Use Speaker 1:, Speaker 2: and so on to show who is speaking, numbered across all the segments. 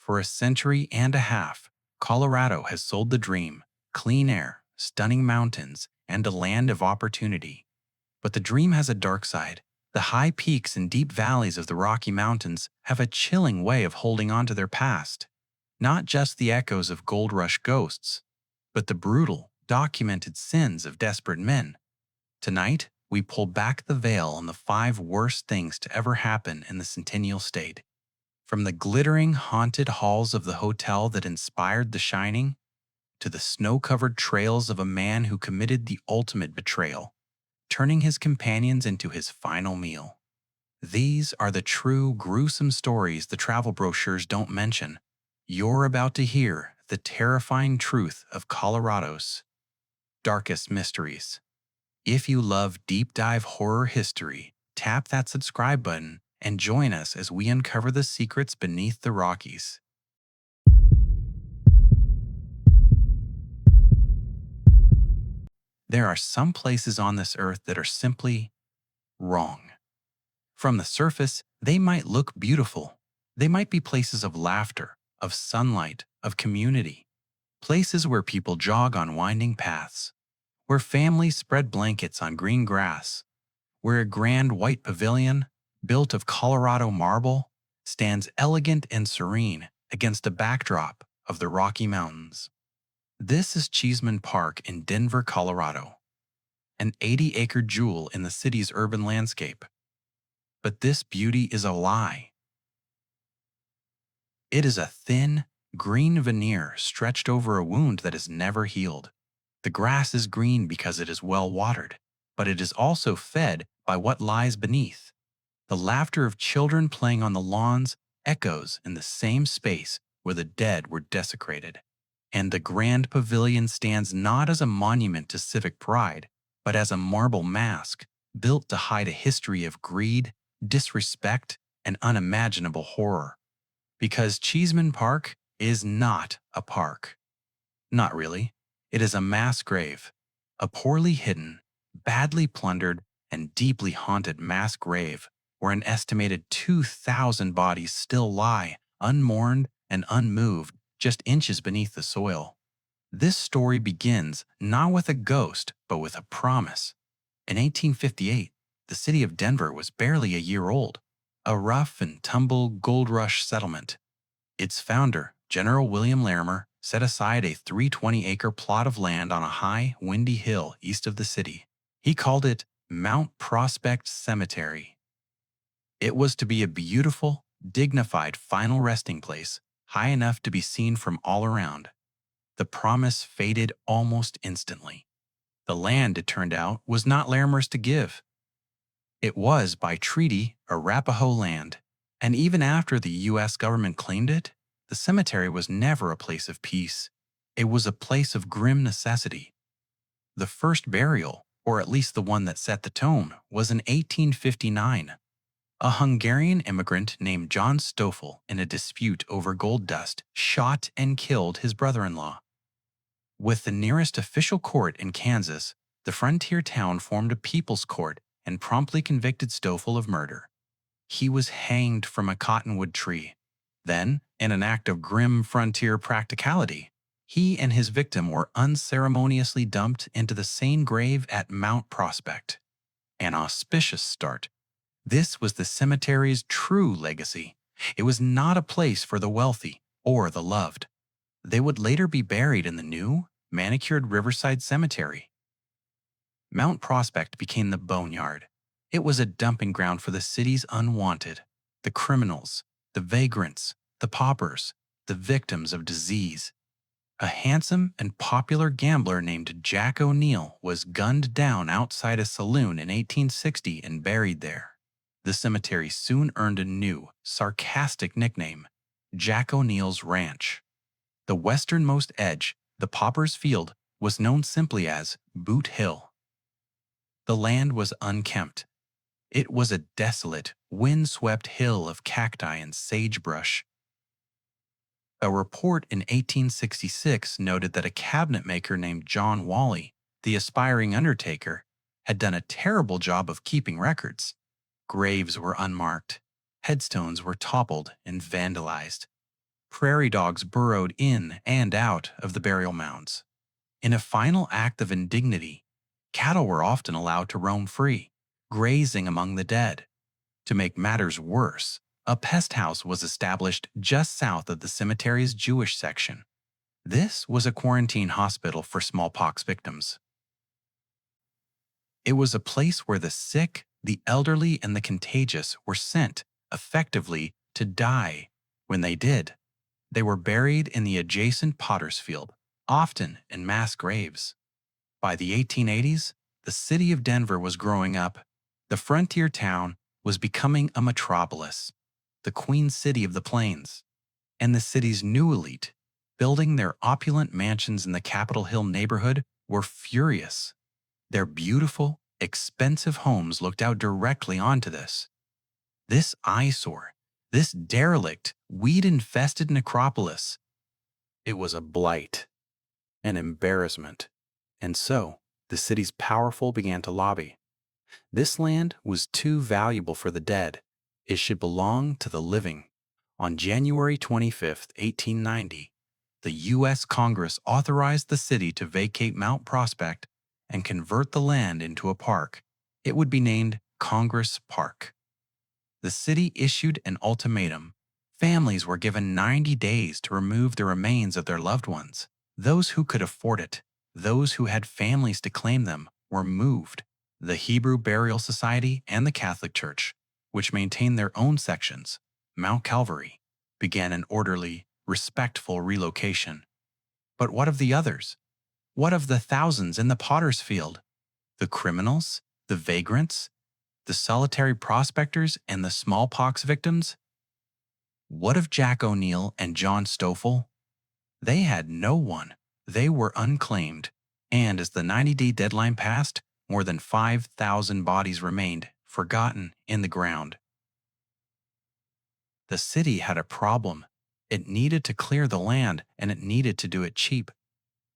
Speaker 1: For a century and a half, Colorado has sold the dream: clean air, stunning mountains, and a land of opportunity. But the dream has a dark side. The high peaks and deep valleys of the Rocky Mountains have a chilling way of holding on to their past. Not just the echoes of gold rush ghosts, but the brutal, documented sins of desperate men. Tonight, we pull back the veil on the 5 worst things to ever happen in the Centennial State. From the glittering, haunted halls of the hotel that inspired The Shining, to the snow-covered trails of a man who committed the ultimate betrayal, turning his companions into his final meal. These are the true, gruesome stories the travel brochures don't mention. You're about to hear the terrifying truth of Colorado's darkest mysteries. If you love deep-dive horror history, tap that subscribe button and join us as we uncover the secrets beneath the Rockies. There are some places on this earth that are simply wrong. From the surface, they might look beautiful. They might be places of laughter, of sunlight, of community. Places where people jog on winding paths, where families spread blankets on green grass, where a grand white pavilion, built of Colorado marble, stands elegant and serene against a backdrop of the Rocky Mountains. This is Cheesman Park in Denver, Colorado, an 80-acre jewel in the city's urban landscape. But this beauty is a lie. It is a thin, green veneer stretched over a wound that is never healed. The grass is green because it is well watered, but it is also fed by what lies beneath. The laughter of children playing on the lawns echoes in the same space where the dead were desecrated. And the grand pavilion stands not as a monument to civic pride, but as a marble mask built to hide a history of greed, disrespect, and unimaginable horror. Because Cheesman Park is not a park. Not really. It is a mass grave, a poorly hidden, badly plundered, and deeply haunted mass grave where an estimated 2,000 bodies still lie, unmourned and unmoved, just inches beneath the soil. This story begins not with a ghost, but with a promise. In 1858, the city of Denver was barely a year old, a rough and tumble gold rush settlement. Its founder, General William Larimer, set aside a 320-acre plot of land on a high, windy hill east of the city. He called it Mount Prospect Cemetery. It was to be a beautiful, dignified final resting place, high enough to be seen from all around. The promise faded almost instantly. The land, it turned out, was not Larimer's to give. It was, by treaty, Arapaho land, and even after the U.S. government claimed it, the cemetery was never a place of peace. It was a place of grim necessity. The first burial, or at least the one that set the tone, was in 1859. A Hungarian immigrant named John Stoffel, in a dispute over gold dust, shot and killed his brother-in-law. With the nearest official court in Kansas, the frontier town formed a people's court and promptly convicted Stoffel of murder. He was hanged from a cottonwood tree. Then, in an act of grim frontier practicality, he and his victim were unceremoniously dumped into the same grave at Mount Prospect. An auspicious start. This was the cemetery's true legacy. It was not a place for the wealthy or the loved. They would later be buried in the new, manicured Riverside Cemetery. Mount Prospect became the boneyard. It was a dumping ground for the city's unwanted, the criminals, the vagrants, the paupers, the victims of disease. A handsome and popular gambler named Jack O'Neill was gunned down outside a saloon in 1860 and buried there. The cemetery soon earned a new, sarcastic nickname, Jack O'Neill's Ranch. The westernmost edge, the Pauper's Field, was known simply as Boot Hill. The land was unkempt. It was a desolate, wind-swept hill of cacti and sagebrush. A report in 1866 noted that a cabinet maker named John Wally, the aspiring undertaker, had done a terrible job of keeping records. Graves were unmarked. Headstones were toppled and vandalized. Prairie dogs burrowed in and out of the burial mounds. In a final act of indignity, cattle were often allowed to roam free, grazing among the dead. To make matters worse, a pest house was established just south of the cemetery's Jewish section. This was a quarantine hospital for smallpox victims. It was a place where the sick, the elderly, and the contagious were sent, effectively, to die. When they did, they were buried in the adjacent potter's field, often in mass graves. By the 1880s, the city of Denver was growing up. The frontier town was becoming a metropolis, the queen city of the plains, and the city's new elite, building their opulent mansions in the Capitol Hill neighborhood, were furious. Their beautiful, expensive homes looked out directly onto this eyesore, this derelict, weed-infested necropolis. It was a blight, an embarrassment. And so, the city's powerful began to lobby. This land was too valuable for the dead. It should belong to the living. On January 25, 1890, the U.S. Congress authorized the city to vacate Mount Prospect and convert the land into a park. It would be named Congress Park. The city issued an ultimatum. Families were given 90 days to remove the remains of their loved ones. Those who could afford it, those who had families to claim them, were moved. The Hebrew Burial Society and the Catholic Church, which maintained their own sections, Mount Calvary, began an orderly, respectful relocation. But what of the others? What of the thousands in the potter's field? The criminals, the vagrants, the solitary prospectors, and the smallpox victims? What of Jack O'Neill and John Stoffel? They had no one. They were unclaimed. And as the 90-day deadline passed, more than 5,000 bodies remained, forgotten, in the ground. The city had a problem. It needed to clear the land, and it needed to do it cheap.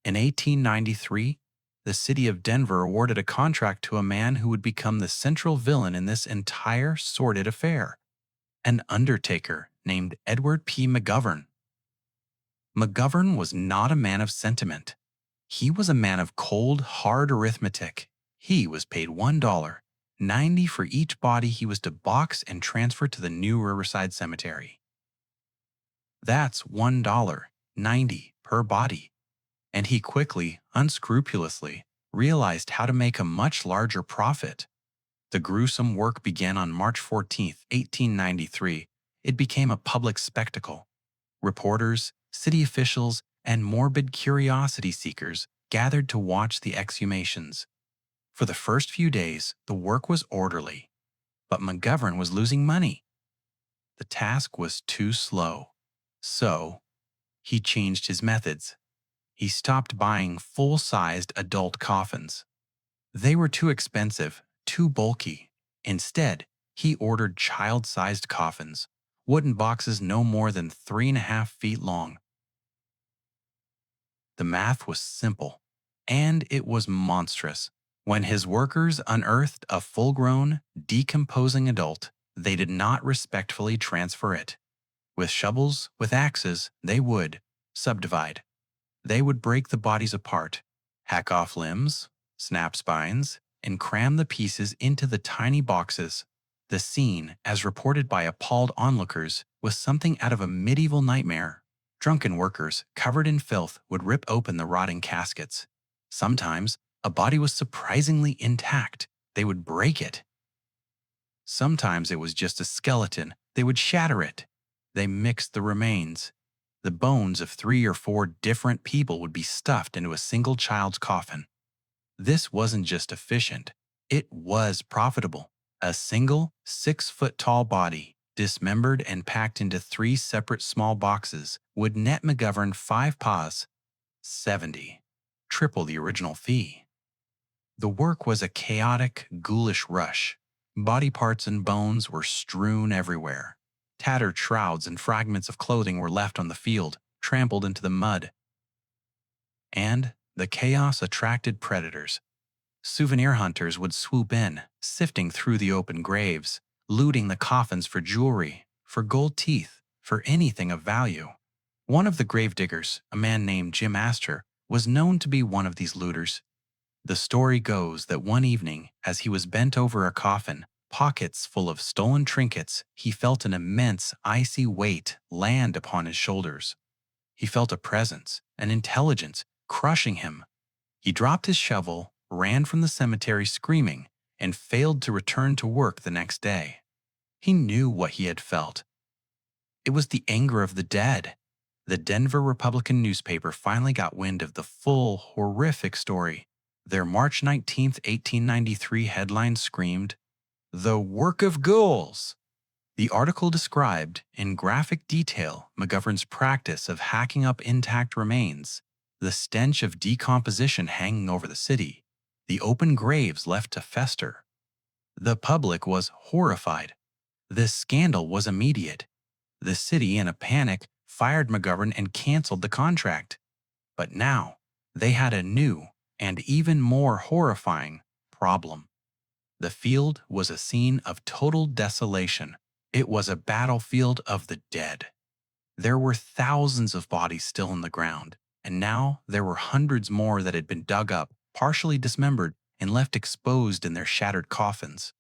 Speaker 1: In 1893, the city of Denver awarded a contract to a man who would become the central villain in this entire sordid affair, an undertaker named Edward P. McGovern. McGovern was not a man of sentiment. He was a man of cold, hard arithmetic. He was paid $1.90 for each body he was to box and transfer to the new Riverside Cemetery. That's $1.90 per body. And he quickly, unscrupulously, realized how to make a much larger profit. The gruesome work began on March 14, 1893. It became a public spectacle. Reporters, city officials, and morbid curiosity seekers gathered to watch the exhumations. For the first few days, the work was orderly, but McGovern was losing money. The task was too slow. So, he changed his methods. He stopped buying full-sized adult coffins. They were too expensive, too bulky. Instead, he ordered child-sized coffins, wooden boxes no more than 3.5 feet long. The math was simple, and it was monstrous. When his workers unearthed a full-grown, decomposing adult, they did not respectfully transfer it. With shovels, with axes, they would subdivide. They would break the bodies apart, hack off limbs, snap spines, and cram the pieces into the tiny boxes. The scene, as reported by appalled onlookers, was something out of a medieval nightmare. Drunken workers, covered in filth, would rip open the rotting caskets. Sometimes, a body was surprisingly intact. They would break it. Sometimes it was just a skeleton. They would shatter it. They mixed the remains. The bones of 3 or 4 different people would be stuffed into a single child's coffin. This wasn't just efficient. It was profitable. A single 6-foot-tall body, dismembered and packed into 3 separate small boxes, would net McGovern 5 paws, 70, triple the original fee. The work was a chaotic, ghoulish rush. Body parts and bones were strewn everywhere. Tattered shrouds and fragments of clothing were left on the field, trampled into the mud. And the chaos attracted predators. Souvenir hunters would swoop in, sifting through the open graves, looting the coffins for jewelry, for gold teeth, for anything of value. One of the gravediggers, a man named Jim Astor, was known to be one of these looters. The story goes that one evening, as he was bent over a coffin, pockets full of stolen trinkets, he felt an immense, icy weight land upon his shoulders. He felt a presence, an intelligence, crushing him. He dropped his shovel, ran from the cemetery screaming, and failed to return to work the next day. He knew what he had felt. It was the anger of the dead. The Denver Republican newspaper finally got wind of the full, horrific story. Their March 19, 1893 headline screamed, "The Work of Ghouls." The article described, in graphic detail, McGovern's practice of hacking up intact remains, the stench of decomposition hanging over the city, the open graves left to fester. The public was horrified. This scandal was immediate. The city, in a panic, fired McGovern and canceled the contract. But now, they had a new and even more horrifying problem. The field was a scene of total desolation. It was a battlefield of the dead. There were thousands of bodies still in the ground, and now there were hundreds more that had been dug up, partially dismembered, and left exposed in their shattered coffins.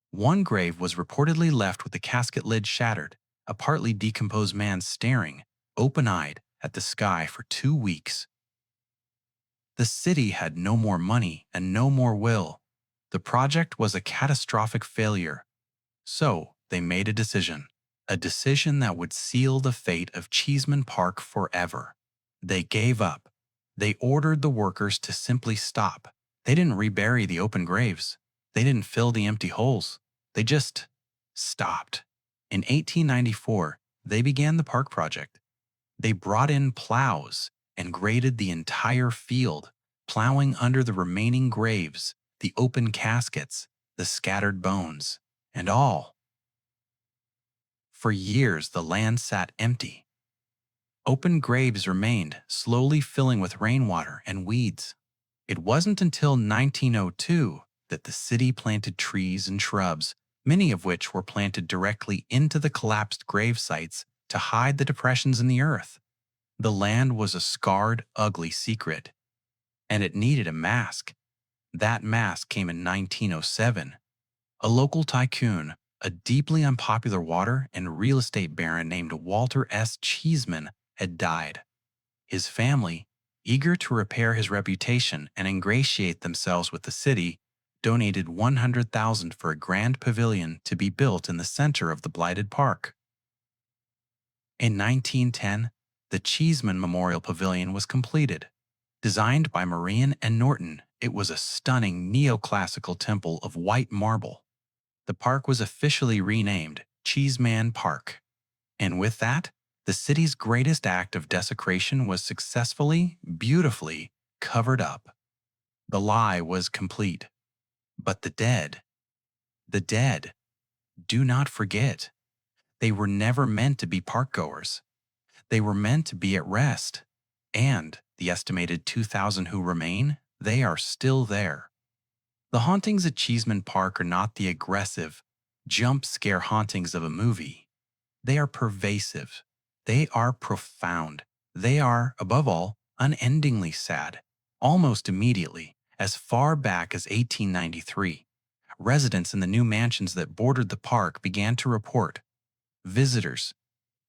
Speaker 1: One grave was reportedly left with the casket lid shattered, a partly decomposed man staring, open-eyed, at the sky for 2 weeks. The city had no more money and no more will. The project was a catastrophic failure. So they made a decision that would seal the fate of Cheesman Park forever. They gave up. They ordered the workers to simply stop. They didn't rebury the open graves. They didn't fill the empty holes. They just stopped. In 1894, they began the park project. They brought in plows and graded the entire field, plowing under the remaining graves, the open caskets, the scattered bones, and all. For years, the land sat empty. Open graves remained, slowly filling with rainwater and weeds. It wasn't until 1902 that the city planted trees and shrubs, many of which were planted directly into the collapsed grave sites to hide the depressions in the earth. The land was a scarred, ugly secret, and it needed a mask. That mask came in 1907. A local tycoon, a deeply unpopular water and real estate baron named Walter S. Cheesman, had died. His family, eager to repair his reputation and ingratiate themselves with the city, donated $100,000 for a grand pavilion to be built in the center of the blighted park. In 1910, the Cheesman Memorial Pavilion was completed. Designed by Marian and Norton, it was a stunning neoclassical temple of white marble. The park was officially renamed Cheesman Park. And with that, the city's greatest act of desecration was successfully, beautifully covered up. The lie was complete. But the dead, do not forget. They were never meant to be parkgoers. They were meant to be at rest. And the estimated 2,000 who remain, they are still there. The hauntings at Cheesman Park are not the aggressive, jump-scare hauntings of a movie. They are pervasive. They are profound. They are, above all, unendingly sad. Almost immediately, as far back as 1893, residents in the new mansions that bordered the park began to report visitors,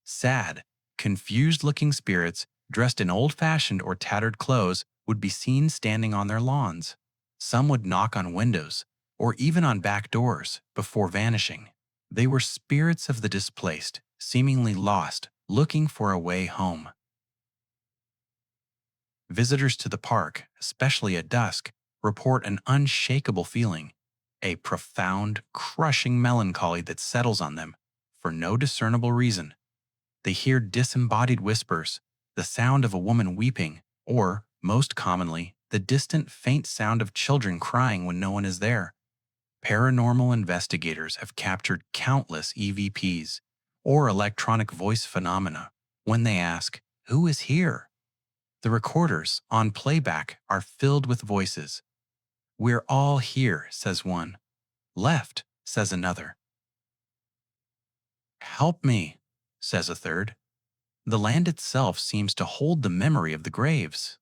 Speaker 1: sad, confused-looking spirits dressed in old-fashioned or tattered clothes would be seen standing on their lawns. Some would knock on windows, or even on back doors, before vanishing. They were spirits of the displaced, seemingly lost, looking for a way home. Visitors to the park, especially at dusk, report an unshakable feeling, a profound, crushing melancholy that settles on them, for no discernible reason. They hear disembodied whispers, the sound of a woman weeping, or, most commonly, the distant, faint sound of children crying when no one is there. Paranormal investigators have captured countless EVPs, or electronic voice phenomena, when they ask, "Who is here?" The recorders, on playback, are filled with voices. "We're all here," says one. "Left," says another. "Help me," says a third. The land itself seems to hold the memory of the graves.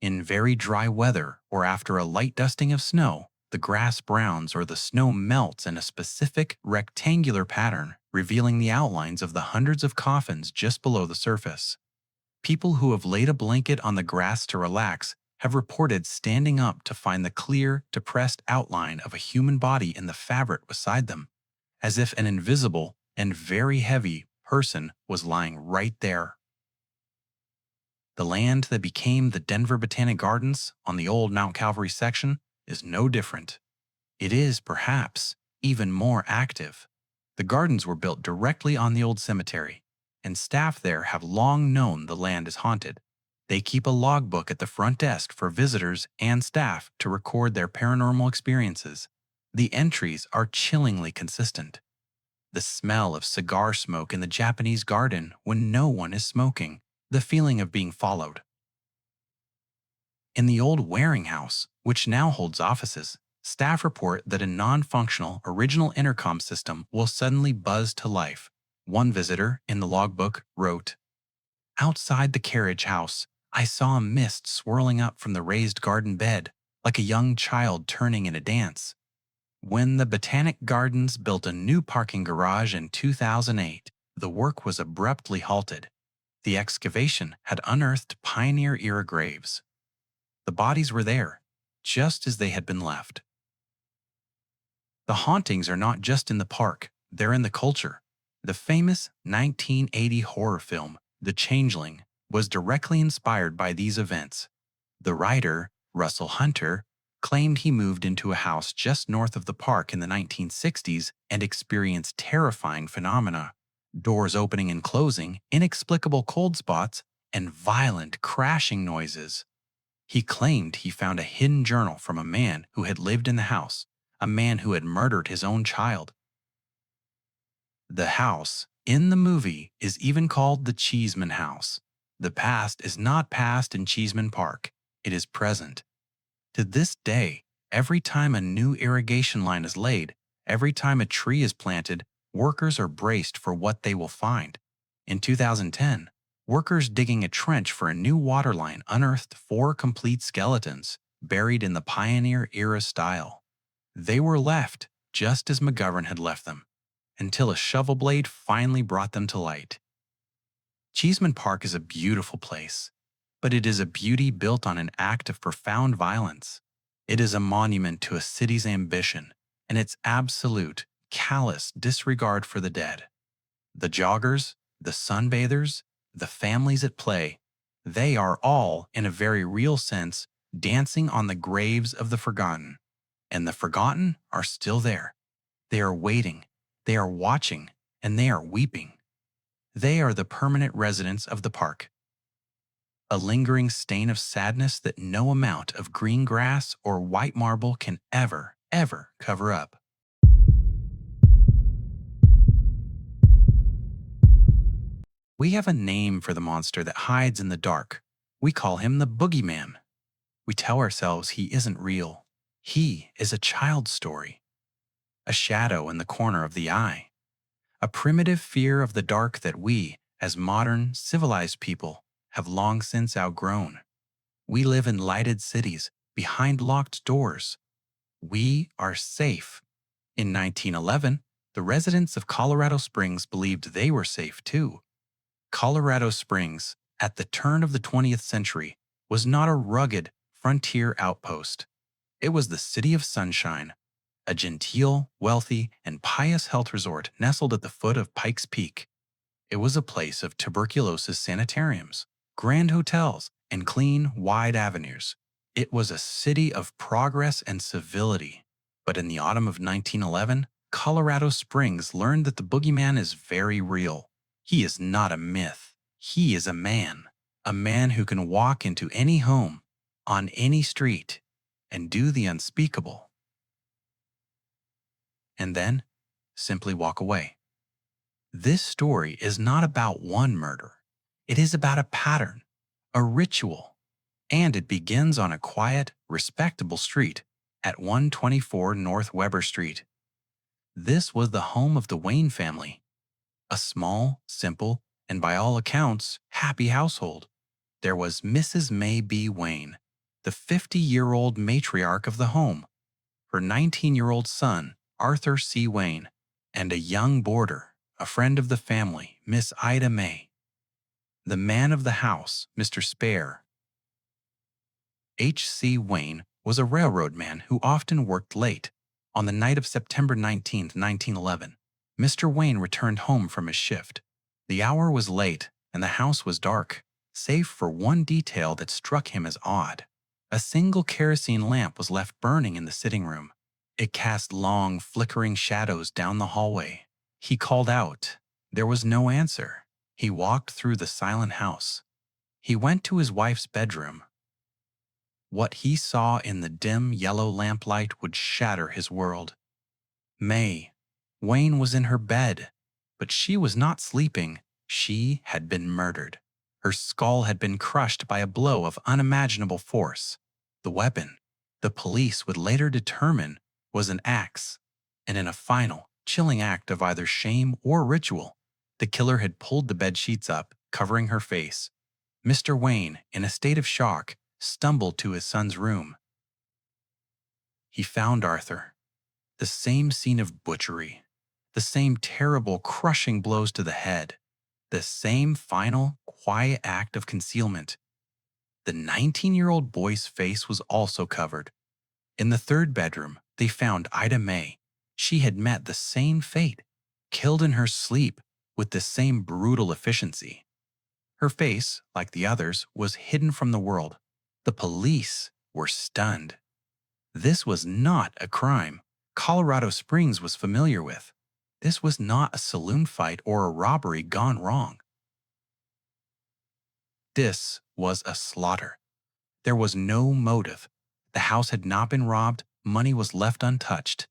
Speaker 1: In very dry weather or after a light dusting of snow, the grass browns or the snow melts in a specific rectangular pattern, revealing the outlines of the hundreds of coffins just below the surface. People who have laid a blanket on the grass to relax have reported standing up to find the clear, depressed outline of a human body in the fabric beside them, as if an invisible and very heavy person was lying right there. The land that became the Denver Botanic Gardens on the old Mount Calvary section is no different. It is, perhaps, even more active. The gardens were built directly on the old cemetery, and staff there have long known the land is haunted. They keep a logbook at the front desk for visitors and staff to record their paranormal experiences. The entries are chillingly consistent. The smell of cigar smoke in the Japanese garden when no one is smoking, the feeling of being followed. In the old Waring House, which now holds offices, staff report that a non-functional original intercom system will suddenly buzz to life. One visitor in the logbook wrote, "Outside the carriage house, I saw a mist swirling up from the raised garden bed, like a young child turning in a dance." When the Botanic Gardens built a new parking garage in 2008, the work was abruptly halted. The excavation had unearthed pioneer-era graves. The bodies were there, just as they had been left. The hauntings are not just in the park, they're in the culture. The famous 1980 horror film, The Changeling, was directly inspired by these events. The writer, Russell Hunter, claimed he moved into a house just north of the park in the 1960s and experienced terrifying phenomena: doors opening and closing, inexplicable cold spots, and violent crashing noises. He claimed he found a hidden journal from a man who had lived in the house, a man who had murdered his own child. The house in the movie is even called the Cheesman House. The past is not past in Cheesman Park, it is present. To this day, every time a new irrigation line is laid, every time a tree is planted, workers are braced for what they will find. In 2010, workers digging a trench for a new water line unearthed 4 complete skeletons, buried in the pioneer-era style. They were left just as McGovern had left them, until a shovel blade finally brought them to light. Cheesman Park is a beautiful place, but it is a beauty built on an act of profound violence. It is a monument to a city's ambition and its absolute, callous disregard for the dead. The joggers, the sunbathers, the families at play, they are all, in a very real sense, dancing on the graves of the forgotten. And the forgotten are still there. They are waiting, they are watching, and they are weeping. They are the permanent residents of the park. A lingering stain of sadness that no amount of green grass or white marble can ever cover up. We have a name for the monster that hides in the dark. We call him the boogeyman. We tell ourselves he isn't real. He is a child's story. A shadow in the corner of the eye. A primitive fear of the dark that we, as modern, civilized people, have long since outgrown. We live in lighted cities, behind locked doors. We are safe. In 1911, the residents of Colorado Springs believed they were safe too. Colorado Springs, at the turn of the 20th century, was not a rugged, frontier outpost. It was the city of sunshine, a genteel, wealthy, and pious health resort nestled at the foot of Pikes Peak. It was a place of tuberculosis sanitariums, grand hotels, and clean, wide avenues. It was a city of progress and civility. But in the autumn of 1911, Colorado Springs learned that the boogeyman is very real. He is not a myth. He is a man who can walk into any home, on any street, and do the unspeakable. And then simply walk away. This story is not about one murder. It is about a pattern, a ritual, and it begins on a quiet, respectable street at 124 North Weber Street. This was the home of the Wayne family, a small, simple, and by all accounts, happy household. There was Mrs. May B. Wayne, the 50-year-old matriarch of the home, her 19-year-old son, Arthur C. Wayne, and a young boarder, a friend of the family, Miss Ida May. The man of the house, Mr. Spare, H. C. Wayne, was a railroad man who often worked late. On the night of September 19, 1911, Mr. Wayne returned home from his shift. The hour was late, and the house was dark, save for one detail that struck him as odd. A single kerosene lamp was left burning in the sitting room. It cast long, flickering shadows down the hallway. He called out. There was no answer. He walked through the silent house. He went to his wife's bedroom. What he saw in the dim yellow lamplight would shatter his world. May Wayne was in her bed, but she was not sleeping. She had been murdered. Her skull had been crushed by a blow of unimaginable force. The weapon, the police would later determine, was an axe, and in a final, chilling act of either shame or ritual, the killer had pulled the bedsheets up, covering her face. Mr. Wayne, in a state of shock, stumbled to his son's room. He found Arthur. The same scene of butchery, the same terrible, crushing blows to the head, the same final, quiet act of concealment. The 19-year-old boy's face was also covered. In the third bedroom, they found Ida May. She had met the same fate, killed in her sleep with the same brutal efficiency. Her face, like the others, was hidden from the world. The police were stunned. This was not a crime Colorado Springs was familiar with. This was not a saloon fight or a robbery gone wrong. This was a slaughter. There was no motive. The house had not been robbed, money was left untouched.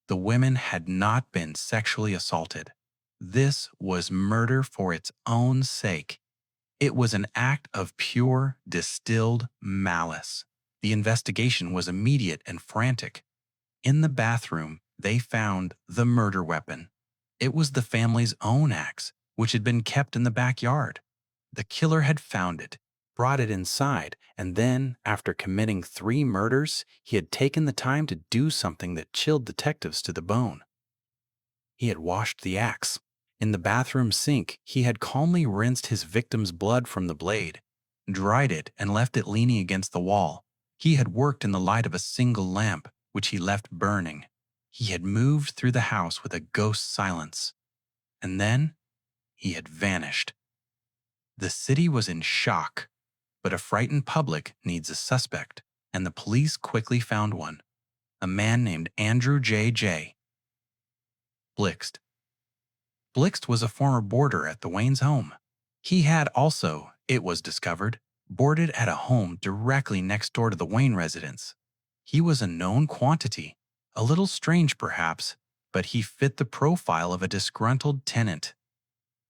Speaker 1: The women had not been sexually assaulted. This was murder for its own sake. It was an act of pure, distilled malice. The investigation was immediate and frantic. In the bathroom, they found the murder weapon. It was the family's own axe, which had been kept in the backyard. The killer had found it, brought it inside, and then, after committing 3 murders, he had taken the time to do something that chilled detectives to the bone. He had washed the axe. In the bathroom sink, he had calmly rinsed his victim's blood from the blade, dried it, and left it leaning against the wall. He had worked in the light of a single lamp, which he left burning. He had moved through the house with a ghost silence. And then he had vanished. The city was in shock, but a frightened public needs a suspect, and the police quickly found one, a man named Andrew J. Blixt. Blixt was a former boarder at the Waynes' home. He had also, it was discovered, boarded at a home directly next door to the Wayne residence. He was a known quantity, a little strange perhaps, but he fit the profile of a disgruntled tenant.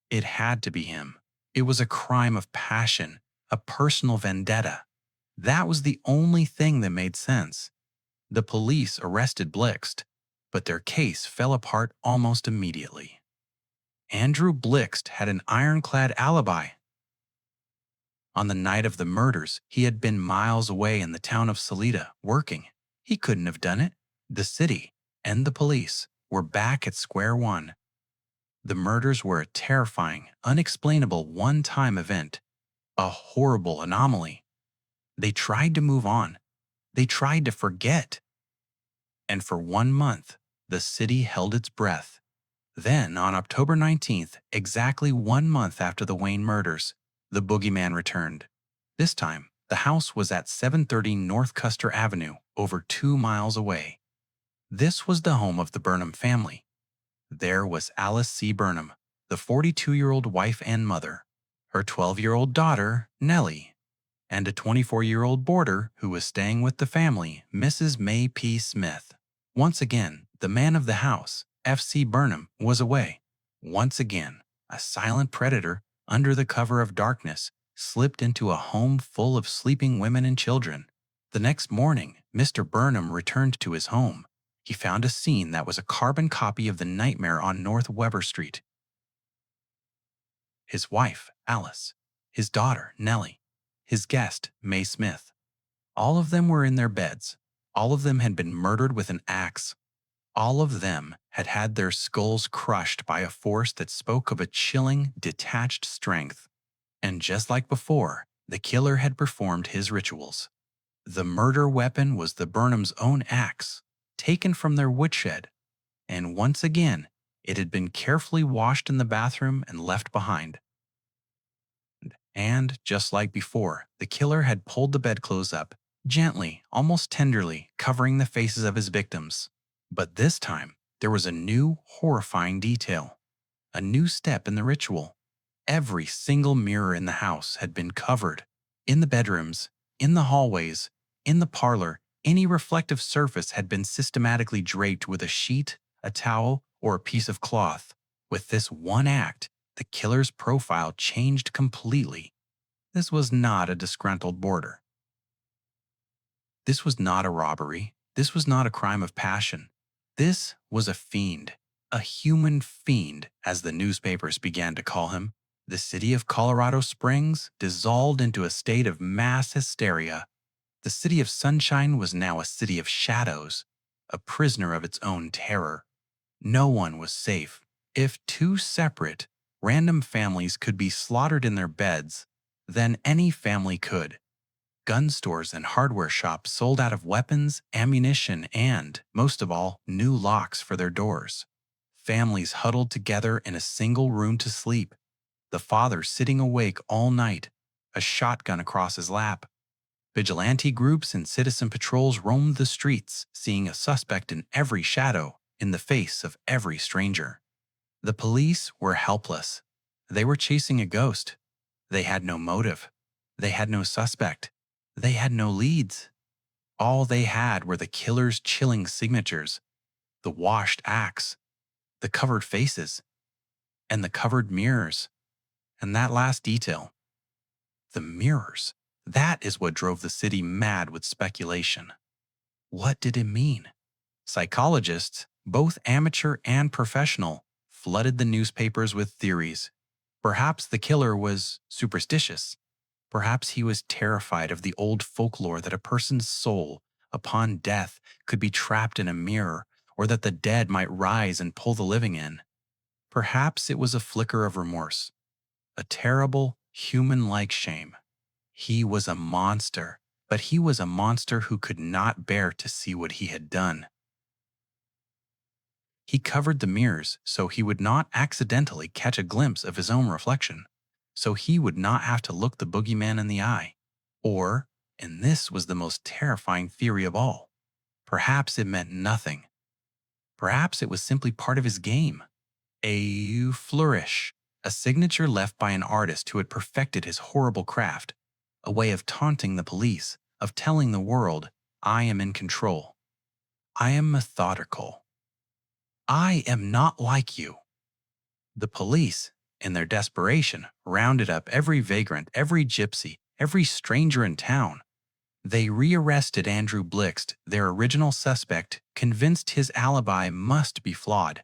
Speaker 1: It had to be him. It was a crime of passion, a personal vendetta. That was the only thing that made sense. The police arrested Blixt, but their case fell apart almost immediately. Andrew Blixt had an ironclad alibi. On the night of the murders, he had been miles away in the town of Salida, working. He couldn't have done it. The city and the police were back at square one. The murders were a terrifying, unexplainable one-time event, a horrible anomaly. They tried to move on. They tried to forget. And for 1 month, the city held its breath. Then, on October 19th, exactly 1 month after the Wayne murders, the boogeyman returned. This time, the house was at 730 North Custer Avenue, over 2 miles away. This was the home of the Burnham family. There was Alice C. Burnham, the 42-year-old wife and mother, her 12-year-old daughter, Nellie, and a 24-year-old boarder who was staying with the family, Mrs. May P. Smith. Once again, the man of the house, F.C. Burnham, was away. Once again, a silent predator, under the cover of darkness, slipped into a home full of sleeping women and children. The next morning, Mr. Burnham returned to his home. He found a scene that was a carbon copy of the nightmare on North Weber Street. his wife, Alice, his daughter, Nellie, his guest, May Smith. All of them were in their beds. All of them had been murdered with an axe. All of them had had their skulls crushed by a force that spoke of a chilling, detached strength. And just like before, the killer had performed his rituals. The murder weapon was the Burnhams' own axe, taken from their woodshed, and once again, it had been carefully washed in the bathroom and left behind. And, just like before, the killer had pulled the bedclothes up, gently, almost tenderly, covering the faces of his victims. But this time, there was a new, horrifying detail, a new step in the ritual. Every single mirror in the house had been covered. In the bedrooms, in the hallways, in the parlor, any reflective surface had been systematically draped with a sheet, a towel, or a piece of cloth. With this one act, the killer's profile changed completely. This was not a disgruntled boarder. This was not a robbery. This was not a crime of passion. This was a fiend, a human fiend, as the newspapers began to call him. The city of Colorado Springs dissolved into a state of mass hysteria. The city of sunshine was now a city of shadows, a prisoner of its own terror. No one was safe. If two separate, random families could be slaughtered in their beds, then any family could. Gun stores and hardware shops sold out of weapons, ammunition, and, most of all, new locks for their doors. Families huddled together in a single room to sleep. The father sitting awake all night, a shotgun across his lap. Vigilante groups and citizen patrols roamed the streets, seeing a suspect in every shadow, in the face of every stranger. The police were helpless. They were chasing a ghost. They had no motive. They had no suspect. They had no leads. All they had were the killer's chilling signatures, the washed axe, the covered faces, and the covered mirrors. And that last detail, the mirrors, that is what drove the city mad with speculation. What did it mean? Psychologists, both amateur and professional, flooded the newspapers with theories. Perhaps the killer was superstitious. Perhaps he was terrified of the old folklore that a person's soul, upon death, could be trapped in a mirror, or that the dead might rise and pull the living in. Perhaps it was a flicker of remorse, a terrible, human-like shame. He was a monster, but he was a monster who could not bear to see what he had done. He covered the mirrors so he would not accidentally catch a glimpse of his own reflection, so he would not have to look the boogeyman in the eye. Or, and this was the most terrifying theory of all, perhaps it meant nothing. Perhaps it was simply part of his game. A flourish, a signature left by an artist who had perfected his horrible craft, a way of taunting the police, of telling the world, I am in control. I am methodical. I am not like you. The police, in their desperation, rounded up every vagrant, every gypsy, every stranger in town. They rearrested Andrew Blixt, their original suspect, convinced his alibi must be flawed.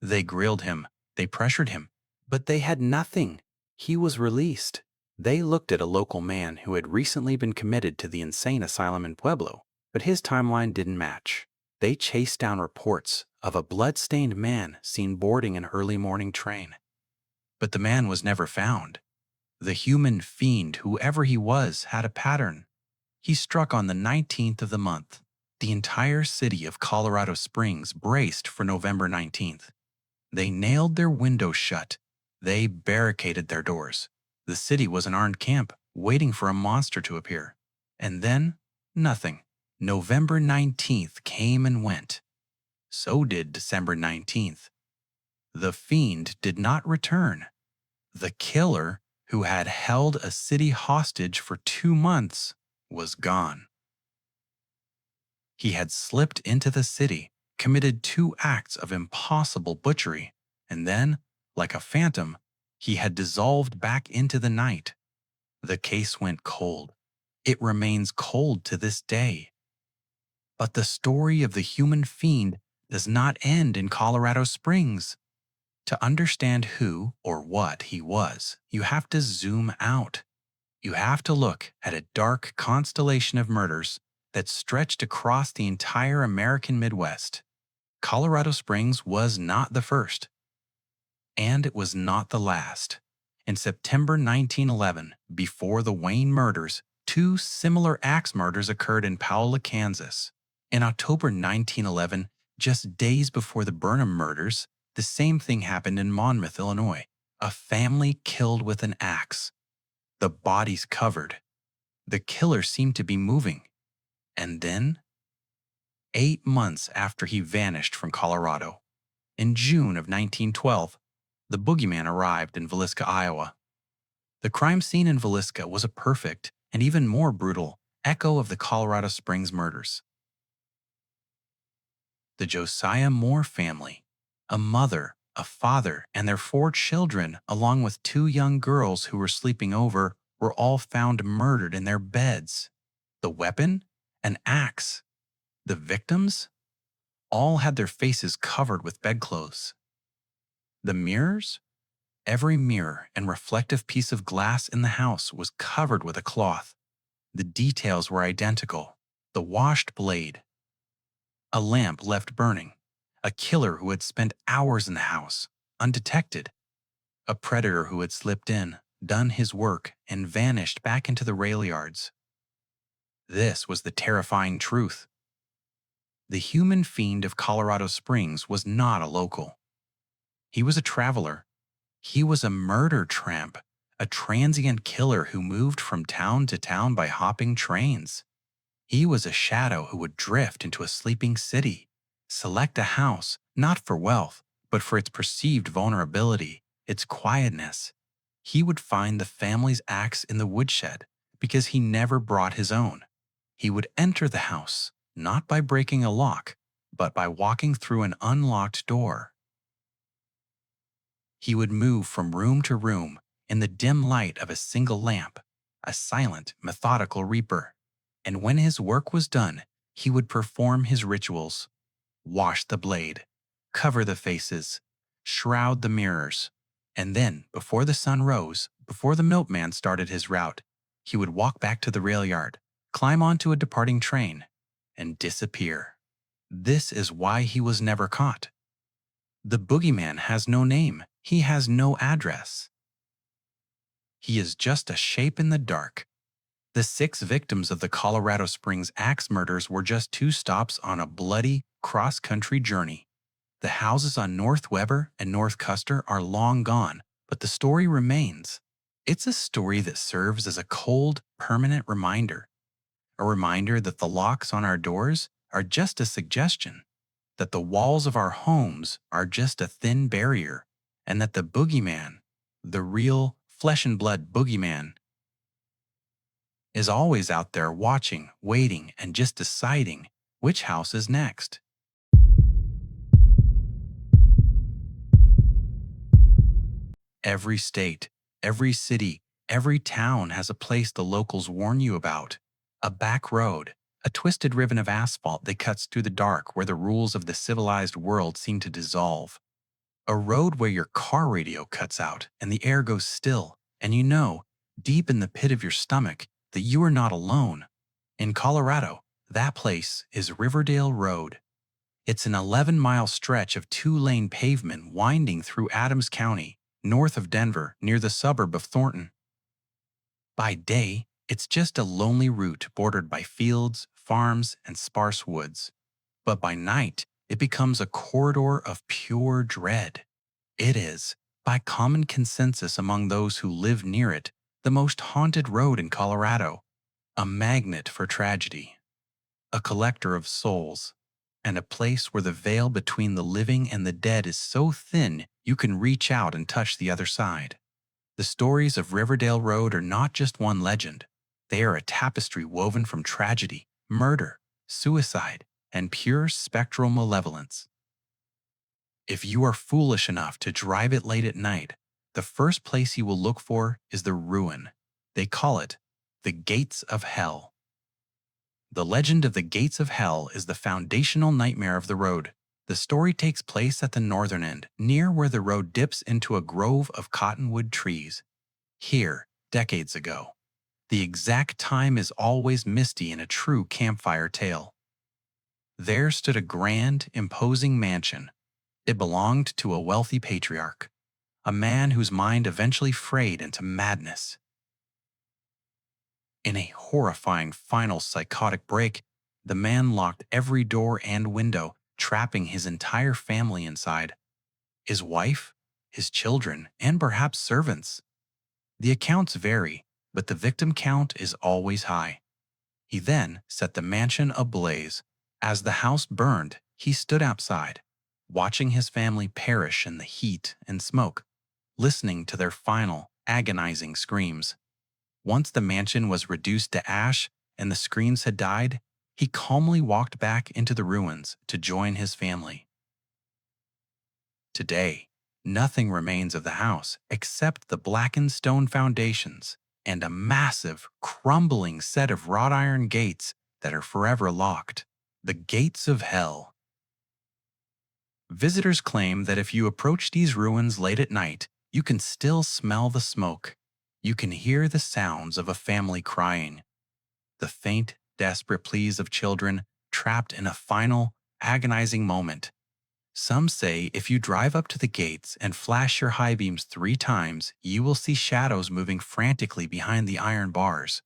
Speaker 1: They grilled him, they pressured him, but they had nothing. He was released. They looked at a local man who had recently been committed to the insane asylum in Pueblo, but his timeline didn't match. They chased down reports of a blood-stained man seen boarding an early morning train. But the man was never found. The human fiend, whoever he was, had a pattern. He struck on the 19th of the month. The entire city of Colorado Springs braced for November 19th. They nailed their windows shut. They barricaded their doors. The city was an armed camp, waiting for a monster to appear. And then, nothing. November 19th came and went. So did December 19th. The fiend did not return. The killer, who had held a city hostage for 2 months, was gone. He had slipped into the city, committed 2 acts of impossible butchery, and then, like a phantom, he had dissolved back into the night. The case went cold. It remains cold to this day. But the story of the human fiend does not end in Colorado Springs. To understand who or what he was, you have to zoom out. You have to look at a dark constellation of murders that stretched across the entire American Midwest. Colorado Springs was not the first, and it was not the last. In September 1911, before the Wayne murders, two similar axe murders occurred in Paola, Kansas. In October 1911, just days before the Burnham murders, the same thing happened in Monmouth, Illinois. A family killed with an axe. The bodies covered. The killer seemed to be moving. And then, 8 months after he vanished from Colorado, in June of 1912, the boogeyman arrived in Villisca, Iowa. The crime scene in Villisca was a perfect, and even more brutal, echo of the Colorado Springs murders. The Josiah Moore family, a mother, a father, and their 4 children, along with 2 young girls who were sleeping over, were all found murdered in their beds. The weapon? An axe. The victims? All had their faces covered with bedclothes. The mirrors? Every mirror and reflective piece of glass in the house was covered with a cloth. The details were identical. The washed blade. A lamp left burning. A killer who had spent hours in the house, undetected. A predator who had slipped in, done his work, and vanished back into the rail yards. This was the terrifying truth. The human fiend of Colorado Springs was not a local. He was a traveler. He was a murder tramp, a transient killer who moved from town to town by hopping trains. He was a shadow who would drift into a sleeping city, select a house not for wealth, but for its perceived vulnerability, its quietness. He would find the family's axe in the woodshed because he never brought his own. He would enter the house, not by breaking a lock, but by walking through an unlocked door. He would move from room to room in the dim light of a single lamp, a silent, methodical reaper. And when his work was done, he would perform his rituals, wash the blade, cover the faces, shroud the mirrors, and then, before the sun rose, before the milkman started his route, he would walk back to the rail yard, climb onto a departing train, and disappear. This is why he was never caught. The boogeyman has no name. He has no address. He is just a shape in the dark. The 6 victims of the Colorado Springs axe murders were just 2 stops on a bloody, cross-country journey. The houses on North Weber and North Custer are long gone, but the story remains. It's a story that serves as a cold, permanent reminder. A reminder that the locks on our doors are just a suggestion, that the walls of our homes are just a thin barrier, and that the boogeyman, the real flesh-and-blood boogeyman, is always out there watching, waiting, and just deciding which house is next. Every state, every city, every town has a place the locals warn you about. A back road, a twisted ribbon of asphalt that cuts through the dark where the rules of the civilized world seem to dissolve. A road where your car radio cuts out and the air goes still, and you know, deep in the pit of your stomach, that you are not alone. In Colorado, that place is Riverdale Road. It's an 11-mile stretch of 2-lane pavement winding through Adams County, north of Denver, near the suburb of Thornton. By day, it's just a lonely route bordered by fields, farms, and sparse woods. But by night, it becomes a corridor of pure dread. It is, by common consensus among those who live near it, the most haunted road in Colorado, a magnet for tragedy, a collector of souls, and a place where the veil between the living and the dead is so thin you can reach out and touch the other side. The stories of Riverdale Road are not just one legend. They are a tapestry woven from tragedy, murder, suicide, and pure spectral malevolence. If you are foolish enough to drive it late at night, the first place you will look for is the ruin. They call it the Gates of Hell. The legend of the Gates of Hell is the foundational nightmare of the road. The story takes place at the northern end, near where the road dips into a grove of cottonwood trees. Here, decades ago. The exact time is always misty in a true campfire tale. There stood a grand, imposing mansion. It belonged to a wealthy patriarch, a man whose mind eventually frayed into madness. In a horrifying final psychotic break, the man locked every door and window, trapping his entire family inside. His wife, his children, and perhaps servants. The accounts vary, but the victim count is always high. He then set the mansion ablaze. As the house burned, he stood outside, watching his family perish in the heat and smoke, listening to their final, agonizing screams. Once the mansion was reduced to ash and the screams had died, he calmly walked back into the ruins to join his family. Today, nothing remains of the house except the blackened stone foundations and a massive, crumbling set of wrought iron gates that are forever locked. The gates of hell. Visitors claim that if you approach these ruins late at night, you can still smell the smoke. You can hear the sounds of a family crying, the faint, desperate pleas of children trapped in a final, agonizing moment. Some say if you drive up to the gates and flash your high beams 3 times, you will see shadows moving frantically behind the iron bars.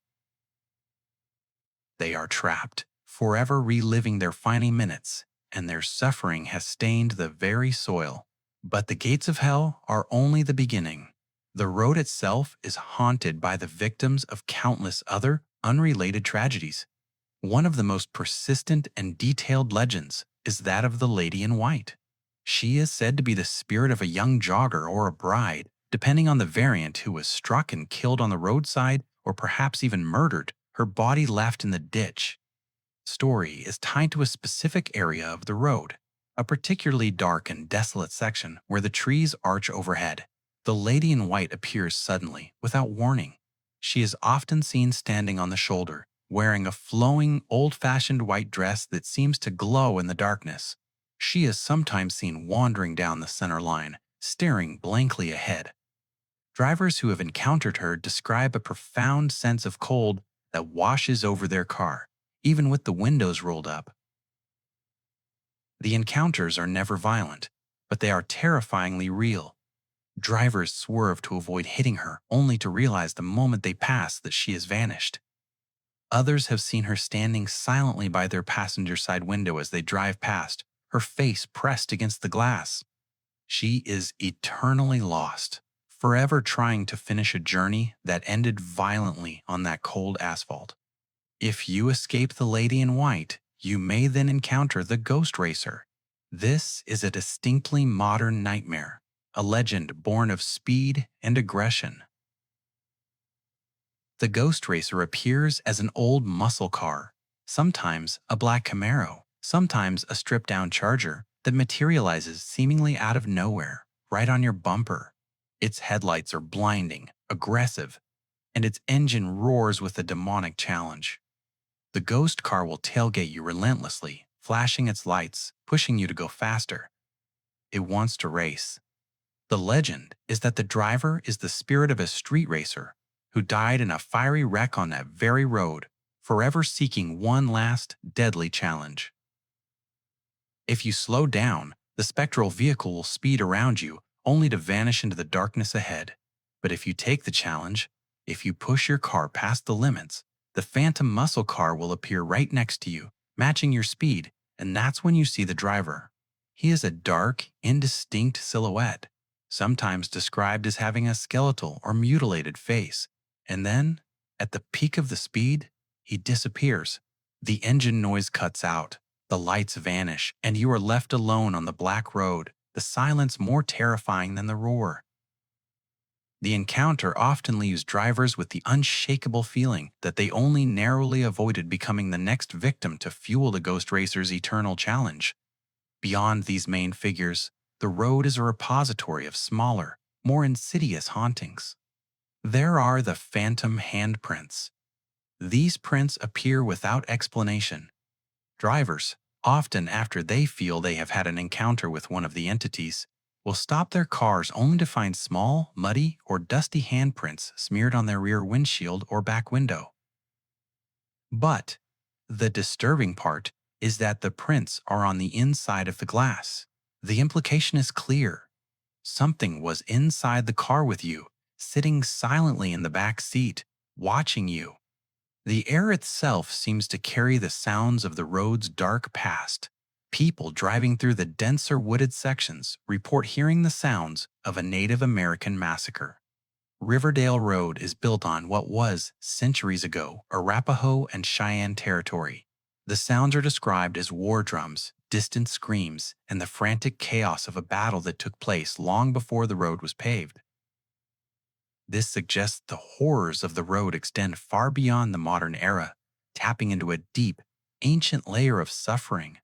Speaker 1: They are trapped, forever reliving their final minutes, and their suffering has stained the very soil. But the gates of hell are only the beginning. The road itself is haunted by the victims of countless other, unrelated tragedies. One of the most persistent and detailed legends is that of the Lady in White. She is said to be the spirit of a young jogger or a bride, depending on the variant, who was struck and killed on the roadside or perhaps even murdered, her body left in the ditch. Story is tied to a specific area of the road, a particularly dark and desolate section where the trees arch overhead. The Lady in White appears suddenly, without warning. She is often seen standing on the shoulder, wearing a flowing, old-fashioned white dress that seems to glow in the darkness. She is sometimes seen wandering down the center line, staring blankly ahead. Drivers who have encountered her describe a profound sense of cold that washes over their car, even with the windows rolled up. The encounters are never violent, but they are terrifyingly real. Drivers swerve to avoid hitting her, only to realize the moment they pass that she has vanished. Others have seen her standing silently by their passenger side window as they drive past, her face pressed against the glass. She is eternally lost, forever trying to finish a journey that ended violently on that cold asphalt. If you escape the Lady in White, you may then encounter the Ghost Racer. This is a distinctly modern nightmare, a legend born of speed and aggression. The Ghost Racer appears as an old muscle car, sometimes a black Camaro, sometimes a stripped-down Charger that materializes seemingly out of nowhere, right on your bumper. Its headlights are blinding, aggressive, and its engine roars with a demonic challenge. The ghost car will tailgate you relentlessly, flashing its lights, pushing you to go faster. It wants to race. The legend is that the driver is the spirit of a street racer who died in a fiery wreck on that very road, forever seeking one last, deadly challenge. If you slow down, the spectral vehicle will speed around you, only to vanish into the darkness ahead. But if you take the challenge, if you push your car past the limits, the phantom muscle car will appear right next to you, matching your speed, and that's when you see the driver. He is a dark, indistinct silhouette, sometimes described as having a skeletal or mutilated face. And then, at the peak of the speed, he disappears. The engine noise cuts out, the lights vanish, and you are left alone on the black road, the silence more terrifying than the roar. The encounter often leaves drivers with the unshakable feeling that they only narrowly avoided becoming the next victim to fuel the Ghost Racer's eternal challenge. Beyond these main figures, the road is a repository of smaller, more insidious hauntings. There are the phantom handprints. These prints appear without explanation. Drivers, often after they feel they have had an encounter with one of the entities, will stop their cars only to find small, muddy, or dusty handprints smeared on their rear windshield or back window. But the disturbing part is that the prints are on the inside of the glass. The implication is clear. Something was inside the car with you, sitting silently in the back seat, watching you. The air itself seems to carry the sounds of the road's dark past. People driving through the denser wooded sections report hearing the sounds of a Native American massacre. Riverdale Road is built on what was, centuries ago, Arapaho and Cheyenne territory. The sounds are described as war drums, distant screams, and the frantic chaos of a battle that took place long before the road was paved. This suggests the horrors of the road extend far beyond the modern era, tapping into a deep, ancient layer of suffering.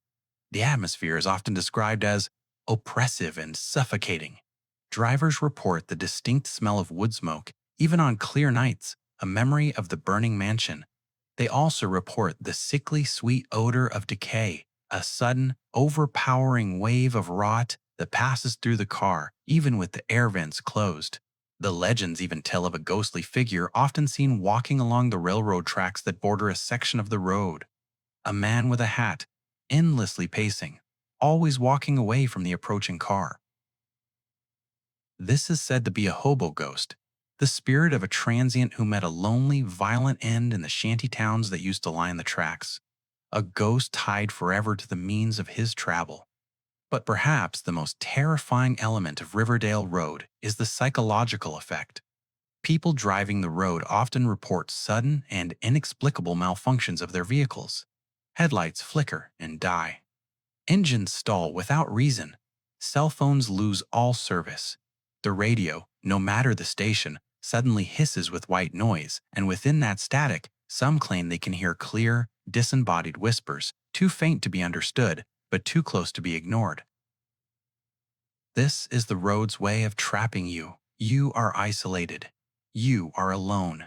Speaker 1: The atmosphere is often described as oppressive and suffocating. Drivers report the distinct smell of wood smoke, even on clear nights, a memory of the burning mansion. They also report the sickly sweet odor of decay, a sudden, overpowering wave of rot that passes through the car, even with the air vents closed. The legends even tell of a ghostly figure often seen walking along the railroad tracks that border a section of the road. A man with a hat, endlessly pacing, always walking away from the approaching car. This is said to be a hobo ghost, the spirit of a transient who met a lonely, violent end in the shanty towns that used to line the tracks. A ghost tied forever to the means of his travel. But perhaps the most terrifying element of Riverdale Road is the psychological effect. People driving the road often report sudden and inexplicable malfunctions of their vehicles. Headlights flicker and die. Engines stall without reason. Cell phones lose all service. The radio, no matter the station, suddenly hisses with white noise, and within that static, some claim they can hear clear, disembodied whispers, too faint to be understood, but too close to be ignored. This is the road's way of trapping you. You are isolated. You are alone.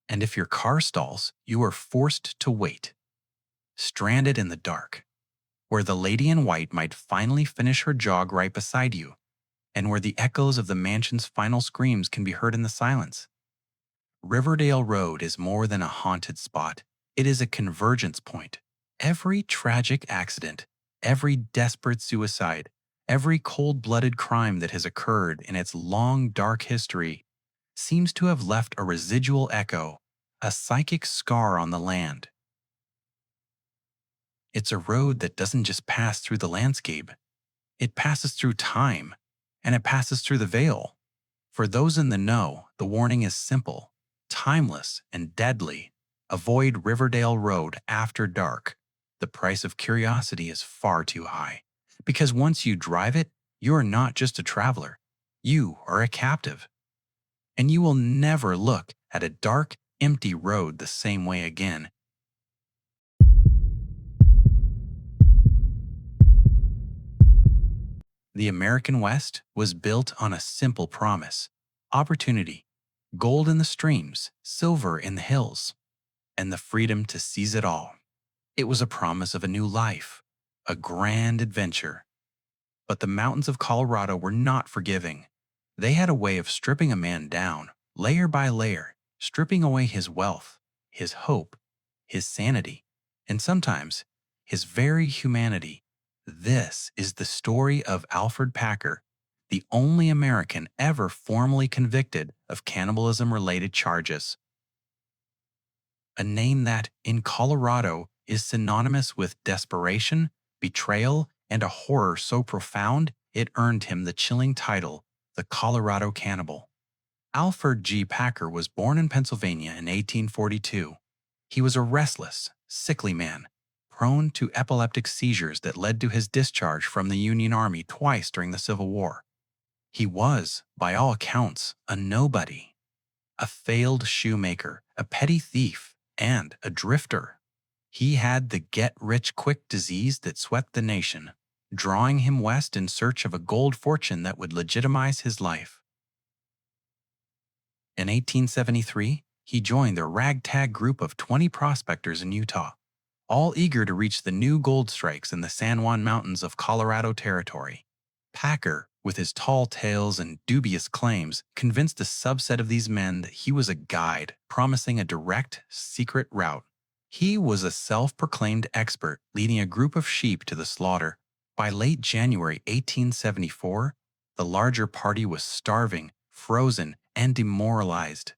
Speaker 1: And if your car stalls, you are forced to wait. Stranded in the dark, where the lady in white might finally finish her jog right beside you, and where the echoes of the mansion's final screams can be heard in the silence. Riverdale Road is more than a haunted spot. It is a convergence point. Every tragic accident, every desperate suicide, every cold-blooded crime that has occurred in its long, dark history seems to have left a residual echo, a psychic scar on the land. It's a road that doesn't just pass through the landscape. It passes through time, and it passes through the veil. For those in the know, the warning is simple, timeless, and deadly. Avoid Riverdale Road after dark. The price of curiosity is far too high, because once you drive it, you are not just a traveler. You are a captive. And you will never look at a dark, empty road the same way again. The American West was built on a simple promise: opportunity, gold in the streams, silver in the hills, and the freedom to seize it all. It was a promise of a new life, a grand adventure. But the mountains of Colorado were not forgiving. They had a way of stripping a man down, layer by layer, stripping away his wealth, his hope, his sanity, and sometimes his very humanity. This is the story of Alferd Packer, the only American ever formally convicted of cannibalism-related charges. A name that, in Colorado, is synonymous with desperation, betrayal, and a horror so profound it earned him the chilling title, the Colorado Cannibal. Alferd G. Packer was born in Pennsylvania in 1842. He was a restless, sickly man, prone to epileptic seizures that led to his discharge from the Union Army twice during the Civil War. He was, by all accounts, a nobody, a failed shoemaker, a petty thief, and a drifter. He had the get-rich-quick disease that swept the nation, drawing him west in search of a gold fortune that would legitimize his life. In 1873, he joined the ragtag group of 20 prospectors in Utah, all eager to reach the new gold strikes in the San Juan Mountains of Colorado Territory. Packer, with his tall tales and dubious claims, convinced a subset of these men that he was a guide, promising a direct, secret route. He was a self-proclaimed expert, leading a group of sheep to the slaughter. By late January 1874, the larger party was starving, frozen, and demoralized.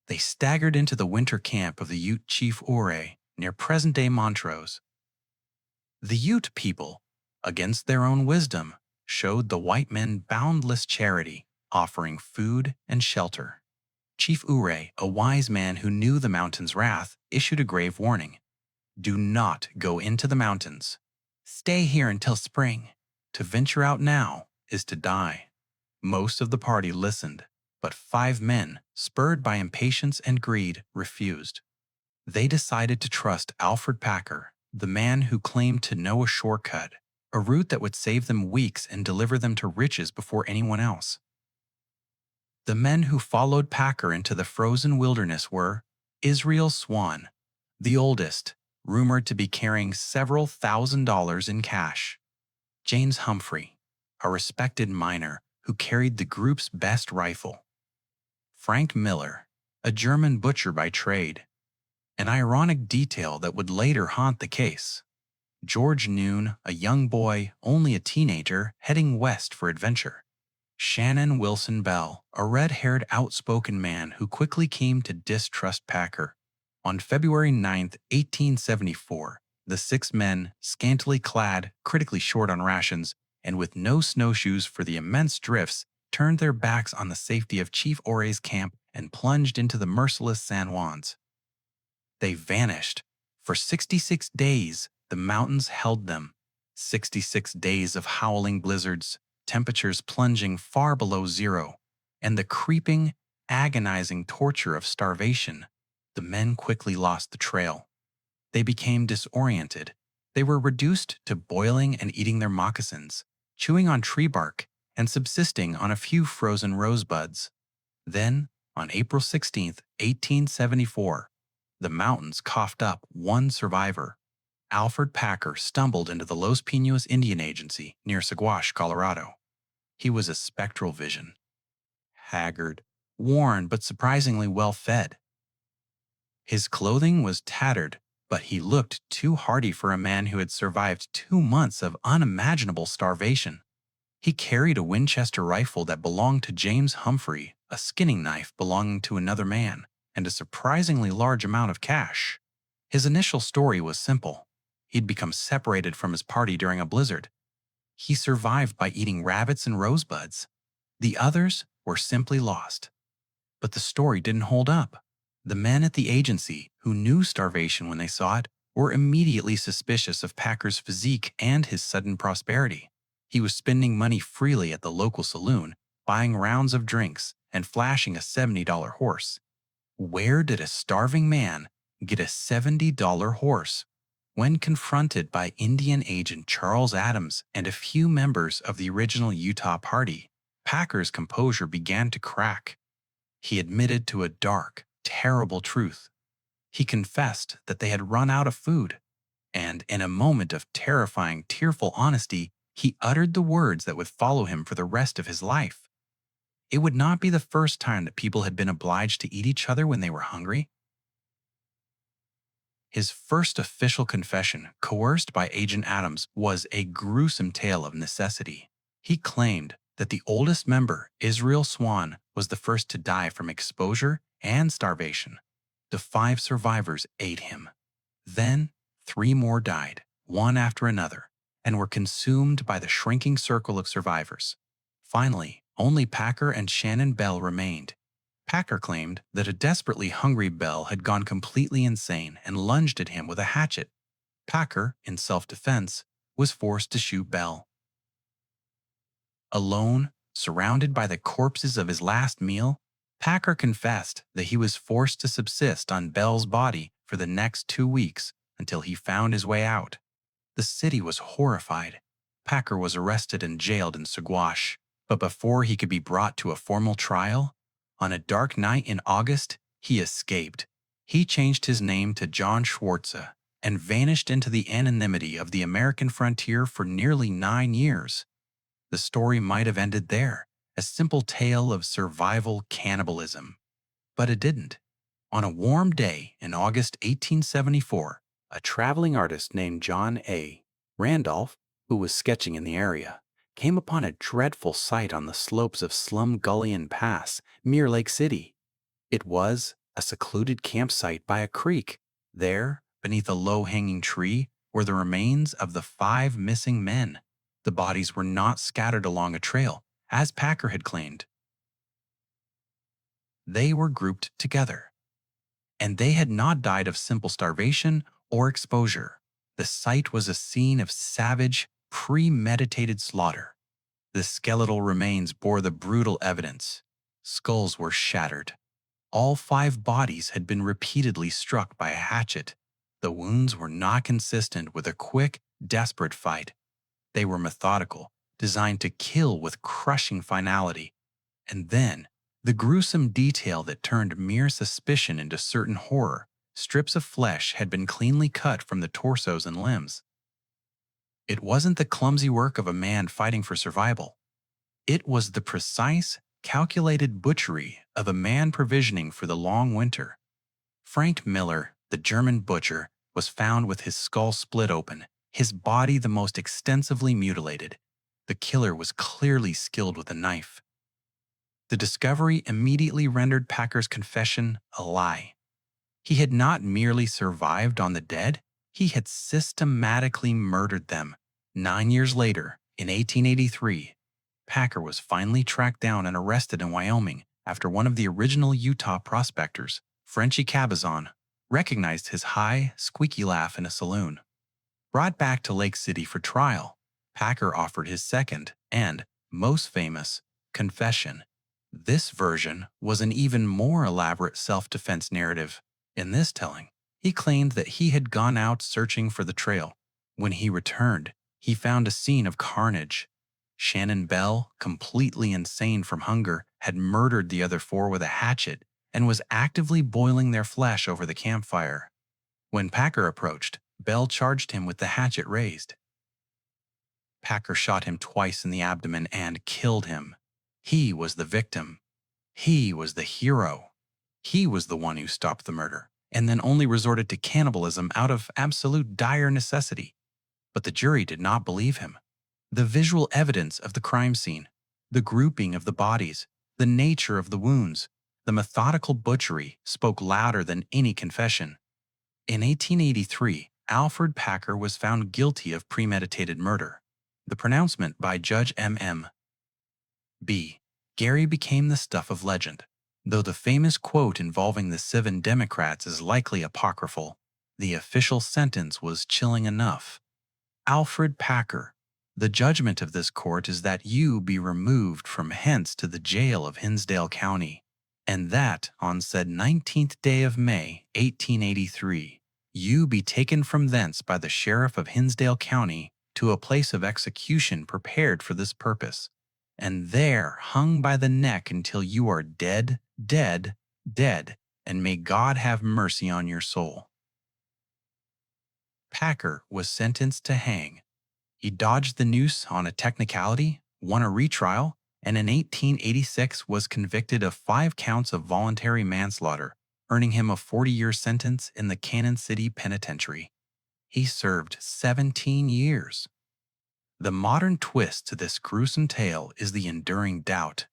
Speaker 1: They staggered into the winter camp of the Ute chief Eerie, near present-day Montrose. The Ute people, against their own wisdom, showed the white men boundless charity, offering food and shelter. Chief Eerie, a wise man who knew the mountain's wrath, issued a grave warning. Do not go into the mountains. Stay here until spring. To venture out now is to die. Most of the party listened, but 5 men, spurred by impatience and greed, refused. They decided to trust Alferd Packer, the man who claimed to know a shortcut, a route that would save them weeks and deliver them to riches before anyone else. The men who followed Packer into the frozen wilderness were Israel Swan, the oldest, rumored to be carrying several $1,000s in cash; James Humphrey, a respected miner who carried the group's best rifle; Frank Miller, a German butcher by trade, an ironic detail that would later haunt the case; George Noon, a young boy, only a teenager, heading west for adventure; Shannon Wilson Bell, a red-haired, outspoken man who quickly came to distrust Packer. On February 9, 1874, the 6 men, scantily clad, critically short on rations, and with no snowshoes for the immense drifts, turned their backs on the safety of Chief Eerie's camp and plunged into the merciless San Juans. They vanished. For 66 days, the mountains held them. 66 days of howling blizzards, temperatures plunging far below zero, and the creeping, agonizing torture of starvation. The men quickly lost the trail. They became disoriented. They were reduced to boiling and eating their moccasins, chewing on tree bark, and subsisting on a few frozen rosebuds. Then, on April 16, 1874, the mountains coughed up one survivor. Alferd Packer stumbled into the Los Pinos Indian Agency near Saguache, Colorado. He was a spectral vision. Haggard, worn, but surprisingly well-fed. His clothing was tattered, but he looked too hardy for a man who had survived 2 months of unimaginable starvation. He carried a Winchester rifle that belonged to James Humphrey, a skinning knife belonging to another man, and a surprisingly large amount of cash. His initial story was simple. He'd become separated from his party during a blizzard. He survived by eating rabbits and rosebuds. The others were simply lost. But the story didn't hold up. The men at the agency, who knew starvation when they saw it, were immediately suspicious of Packer's physique and his sudden prosperity. He was spending money freely at the local saloon, buying rounds of drinks, and flashing a $70 horse. Where did a starving man get a $70 horse? When confronted by Indian agent Charles Adams and a few members of the original Utah party, Packer's composure began to crack. He admitted to a dark, terrible truth. He confessed that they had run out of food, and in a moment of terrifying, tearful honesty, he uttered the words that would follow him for the rest of his life. It would not be the first time that people had been obliged to eat each other when they were hungry. His first official confession, coerced by Agent Adams, was a gruesome tale of necessity. He claimed that the oldest member, Israel Swan, was the first to die from exposure and starvation. The 5 survivors ate him. Then 3 more died, one after another, and were consumed by the shrinking circle of survivors. Finally, only Packer and Shannon Bell remained. Packer claimed that a desperately hungry Bell had gone completely insane and lunged at him with a hatchet. Packer, in self-defense, was forced to shoot Bell. Alone, surrounded by the corpses of his last meal, Packer confessed that he was forced to subsist on Bell's body for the next 2 weeks until he found his way out. The city was horrified. Packer was arrested and jailed in Saguache, but before he could be brought to a formal trial, on a dark night in August, he escaped. He changed his name to John Schwartze, and vanished into the anonymity of the American frontier for nearly 9 years. The story might have ended there, a simple tale of survival cannibalism. But it didn't. On a warm day in August 1874, a traveling artist named John A. Randolph, who was sketching in the area, came upon a dreadful sight on the slopes of Slumgullion Pass, near Lake City. It was a secluded campsite by a creek. There, beneath a low-hanging tree, were the remains of the 5 missing men. The bodies were not scattered along a trail, as Packer had claimed. They were grouped together, and they had not died of simple starvation or exposure. The sight was a scene of savage, premeditated slaughter. The skeletal remains bore the brutal evidence. Skulls were shattered. All 5 bodies had been repeatedly struck by a hatchet. The wounds were not consistent with a quick, desperate fight. They were methodical, designed to kill with crushing finality. And then, the gruesome detail that turned mere suspicion into certain horror. Strips of flesh had been cleanly cut from the torsos and limbs. It wasn't the clumsy work of a man fighting for survival. It was the precise, calculated butchery of a man provisioning for the long winter. Frank Miller, the German butcher, was found with his skull split open, his body the most extensively mutilated. The killer was clearly skilled with a knife. The discovery immediately rendered Packer's confession a lie. He had not merely survived on the dead, he had systematically murdered them. 9 years later, in 1883, Packer was finally tracked down and arrested in Wyoming after one of the original Utah prospectors, Frenchy Cabazon, recognized his high, squeaky laugh in a saloon. Brought back to Lake City for trial, Packer offered his second and most famous confession. This version was an even more elaborate self-defense narrative. In this telling, he claimed that he had gone out searching for the trail. When he returned, he found a scene of carnage. Shannon Bell, completely insane from hunger, had murdered the other 4 with a hatchet and was actively boiling their flesh over the campfire. When Packer approached, Bell charged him with the hatchet raised. Packer shot him twice in the abdomen and killed him. He was the victim. He was the hero. He was the one who stopped the murder, and then only resorted to cannibalism out of absolute dire necessity. But the jury did not believe him. The visual evidence of the crime scene, the grouping of the bodies, the nature of the wounds, the methodical butchery spoke louder than any confession. In 1883, Alferd Packer was found guilty of premeditated murder. The pronouncement by Judge M.M. B. Gary became the stuff of legend. Though the famous quote involving the 7 Democrats is likely apocryphal, the official sentence was chilling enough. Alferd Packer, the judgment of this court is that you be removed from hence to the jail of Hinsdale County, and that on said 19th day of May, 1883, you be taken from thence by the sheriff of Hinsdale County to a place of execution prepared for this purpose, and there hung by the neck until you are dead, dead, dead, and may God have mercy on your soul. Packer was sentenced to hang. He dodged the noose on a technicality, won a retrial, and in 1886 was convicted of 5 counts of voluntary manslaughter, earning him a 40-year sentence in the Cannon City Penitentiary. He served 17 years. The modern twist to this gruesome tale is the enduring doubt.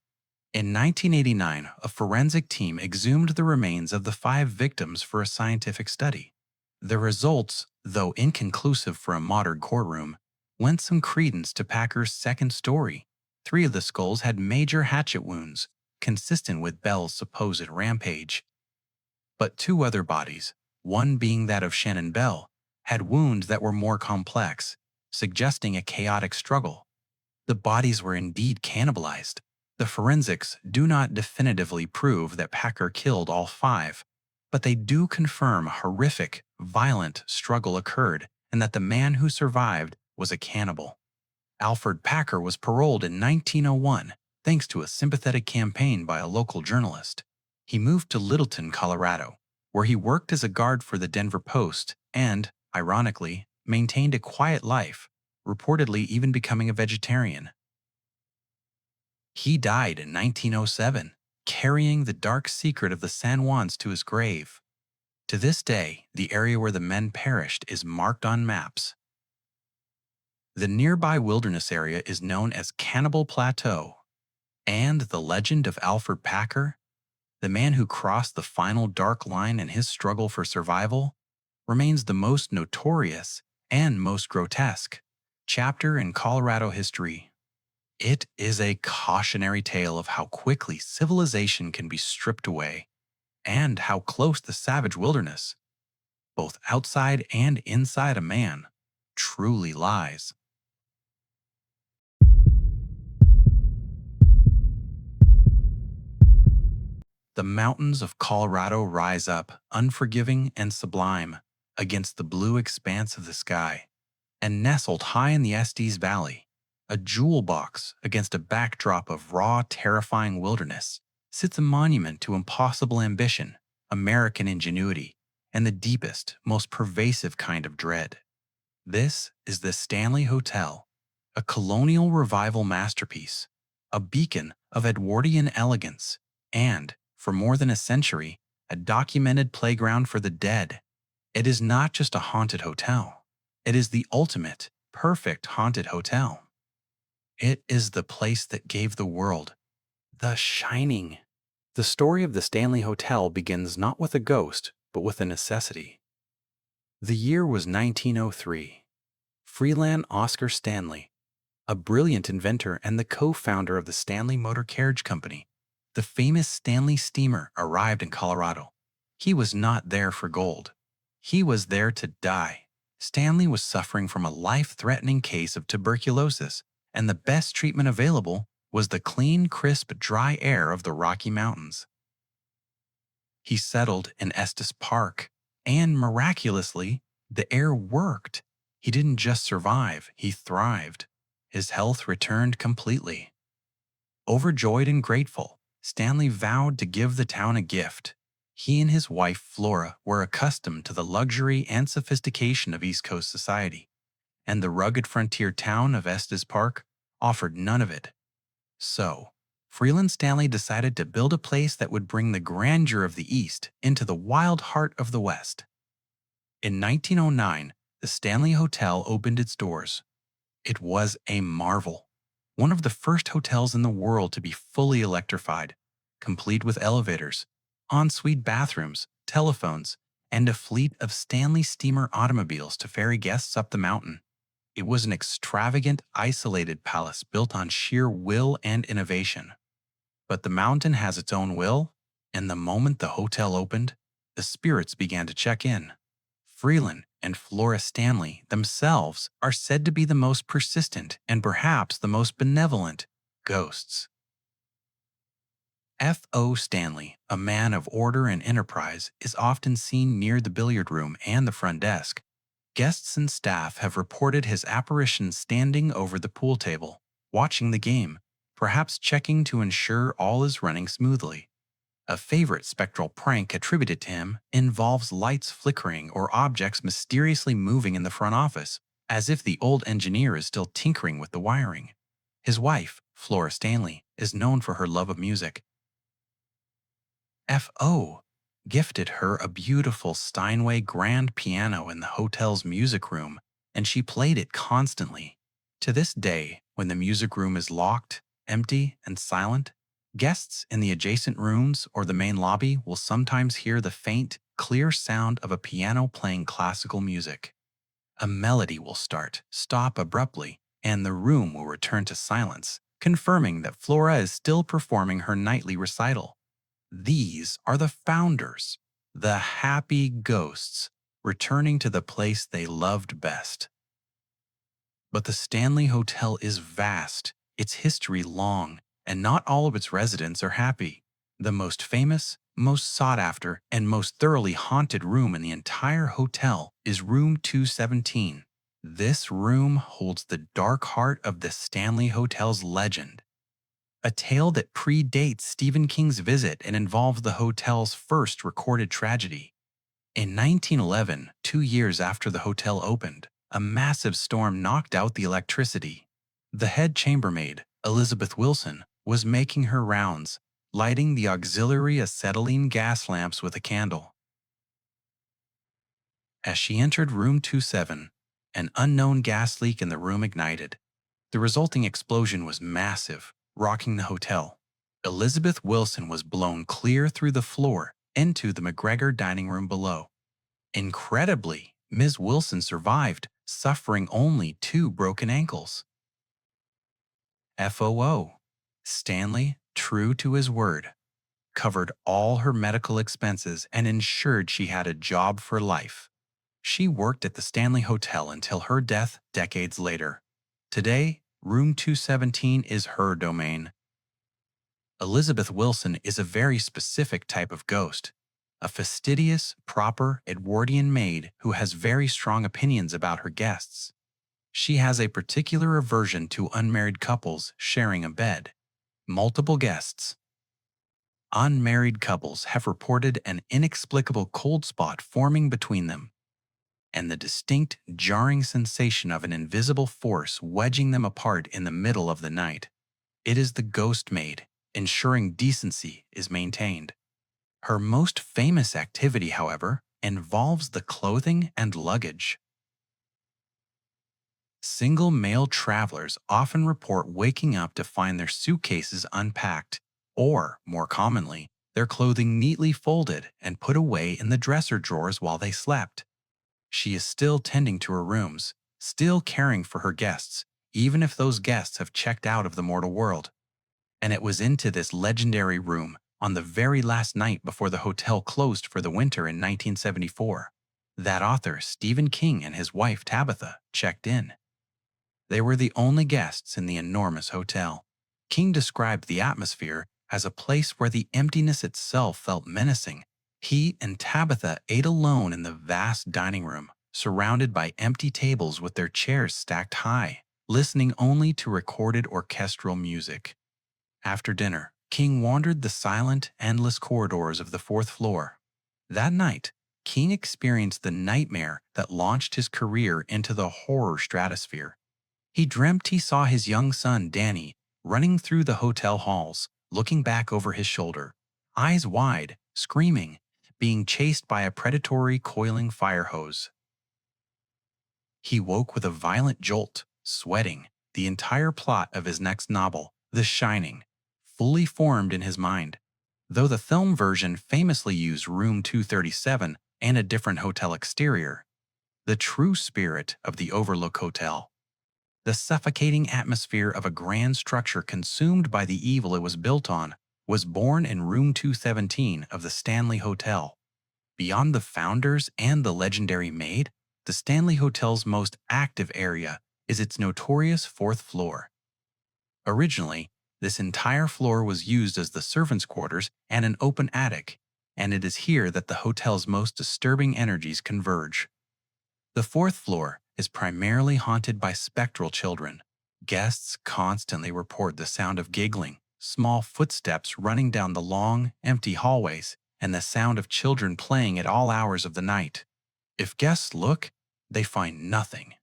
Speaker 1: In 1989, a forensic team exhumed the remains of the 5 victims for a scientific study. The results, though inconclusive for a modern courtroom, lent some credence to Packer's second story. 3 of the skulls had major hatchet wounds, consistent with Bell's supposed rampage. But 2 other bodies, one being that of Shannon Bell, had wounds that were more complex, suggesting a chaotic struggle. The bodies were indeed cannibalized. The forensics do not definitively prove that Packer killed all 5, but they do confirm a horrific, violent struggle occurred and that the man who survived was a cannibal. Alferd Packer was paroled in 1901 thanks to a sympathetic campaign by a local journalist. He moved to Littleton, Colorado, where he worked as a guard for the Denver Post and, ironically, maintained a quiet life, reportedly even becoming a vegetarian. He died in 1907, carrying the dark secret of the San Juans to his grave. To this day, the area where the men perished is marked on maps. The nearby wilderness area is known as Cannibal Plateau, and the legend of Alferd Packer, the man who crossed the final dark line in his struggle for survival, remains the most notorious and most grotesque chapter in Colorado history. It is a cautionary tale of how quickly civilization can be stripped away and how close the savage wilderness, both outside and inside a man, truly lies. The mountains of Colorado rise up, unforgiving and sublime, against the blue expanse of the sky, and nestled high in the Estes Valley, a jewel box against a backdrop of raw, terrifying wilderness, sits a monument to impossible ambition, American ingenuity, and the deepest, most pervasive kind of dread. This is the Stanley Hotel, a colonial revival masterpiece, a beacon of Edwardian elegance, and, for more than a century, a documented playground for the dead. It is not just a haunted hotel. It is the ultimate, perfect haunted hotel. It is the place that gave the world The Shining. The story of the Stanley Hotel begins not with a ghost, but with a necessity. The year was 1903. Freeland Oscar Stanley, a brilliant inventor and the co-founder of the Stanley Motor Carriage Company, the famous Stanley steamer, arrived in Colorado. He was not there for gold. He was there to die. Stanley was suffering from a life-threatening case of tuberculosis, and the best treatment available was the clean, crisp, dry air of the Rocky Mountains. He settled in Estes Park, and miraculously, the air worked. He didn't just survive, he thrived. His health returned completely. Overjoyed and grateful, Stanley vowed to give the town a gift. He and his wife, Flora, were accustomed to the luxury and sophistication of East Coast society, and the rugged frontier town of Estes Park offered none of it. So, Freeland Stanley decided to build a place that would bring the grandeur of the East into the wild heart of the West. In 1909, the Stanley Hotel opened its doors. It was a marvel, one of the first hotels in the world to be fully electrified, complete with elevators, ensuite bathrooms, telephones, and a fleet of Stanley steamer automobiles to ferry guests up the mountain. It was an extravagant, isolated palace built on sheer will and innovation. But the mountain has its own will, and the moment the hotel opened, the spirits began to check in. Freeland and Flora Stanley themselves are said to be the most persistent and perhaps the most benevolent ghosts. F.O. Stanley, a man of order and enterprise, is often seen near the billiard room and the front desk. Guests and staff have reported his apparition standing over the pool table, watching the game, perhaps checking to ensure all is running smoothly. A favorite spectral prank attributed to him involves lights flickering or objects mysteriously moving in the front office, as if the old engineer is still tinkering with the wiring. His wife, Flora Stanley, is known for her love of music. F.O. gifted her a beautiful Steinway grand piano in the hotel's music room, and she played it constantly. To this day, when the music room is locked, empty, and silent, guests in the adjacent rooms or the main lobby will sometimes hear the faint, clear sound of a piano playing classical music. A melody will stop abruptly, and the room will return to silence, confirming that Flora is still performing her nightly recital. These are the founders, the happy ghosts, returning to the place they loved best. But the Stanley Hotel is vast, its history long, and not all of its residents are happy. The most famous, most sought after, and most thoroughly haunted room in the entire hotel is room 217. This room holds the dark heart of the Stanley Hotel's legend, a tale that predates Stephen King's visit and involves the hotel's first recorded tragedy. In 1911, 2 years after the hotel opened, a massive storm knocked out the electricity. The head chambermaid, Elizabeth Wilson, was making her rounds, lighting the auxiliary acetylene gas lamps with a candle. As she entered room 27, an unknown gas leak in the room ignited. The resulting explosion was massive, rocking the hotel. Elizabeth Wilson was blown clear through the floor into the McGregor dining room below. Incredibly, Ms. Wilson survived, suffering only 2 broken ankles. FOO. Stanley, true to his word, covered all her medical expenses and ensured she had a job for life. She worked at the Stanley Hotel until her death decades later. Today, room 217 is her domain. Elizabeth Wilson is a very specific type of ghost, a fastidious, proper Edwardian maid who has very strong opinions about her guests. She has a particular aversion to unmarried couples sharing a bed. Multiple guests. Unmarried couples have reported an inexplicable cold spot forming between them, and the distinct, jarring sensation of an invisible force wedging them apart in the middle of the night. It is the ghost maid, ensuring decency is maintained. Her most famous activity, however, involves the clothing and luggage. Single male travelers often report waking up to find their suitcases unpacked, or, more commonly, their clothing neatly folded and put away in the dresser drawers while they slept. She is still tending to her rooms, still caring for her guests, even if those guests have checked out of the mortal world. And it was into this legendary room, on the very last night before the hotel closed for the winter in 1974, that author Stephen King and his wife Tabitha checked in. They were the only guests in the enormous hotel. King described the atmosphere as a place where the emptiness itself felt menacing. He and Tabitha ate alone in the vast dining room, surrounded by empty tables with their chairs stacked high, listening only to recorded orchestral music. After dinner, King wandered the silent, endless corridors of the 4th floor. That night, King experienced the nightmare that launched his career into the horror stratosphere. He dreamt he saw his young son, Danny, running through the hotel halls, looking back over his shoulder, eyes wide, screaming, being chased by a predatory, coiling fire hose. He woke with a violent jolt, sweating, the entire plot of his next novel, The Shining, fully formed in his mind. Though the film version famously used room 237 and a different hotel exterior, the true spirit of the Overlook Hotel, the suffocating atmosphere of a grand structure consumed by the evil it was built on, was born in room 217 of the Stanley Hotel. Beyond the founders and the legendary maid, the Stanley Hotel's most active area is its notorious 4th floor. Originally, this entire floor was used as the servants' quarters and an open attic, and it is here that the hotel's most disturbing energies converge. The 4th floor is primarily haunted by spectral children. Guests constantly report the sound of giggling, small footsteps running down the long, empty hallways, and the sound of children playing at all hours of the night. If guests look, they find nothing.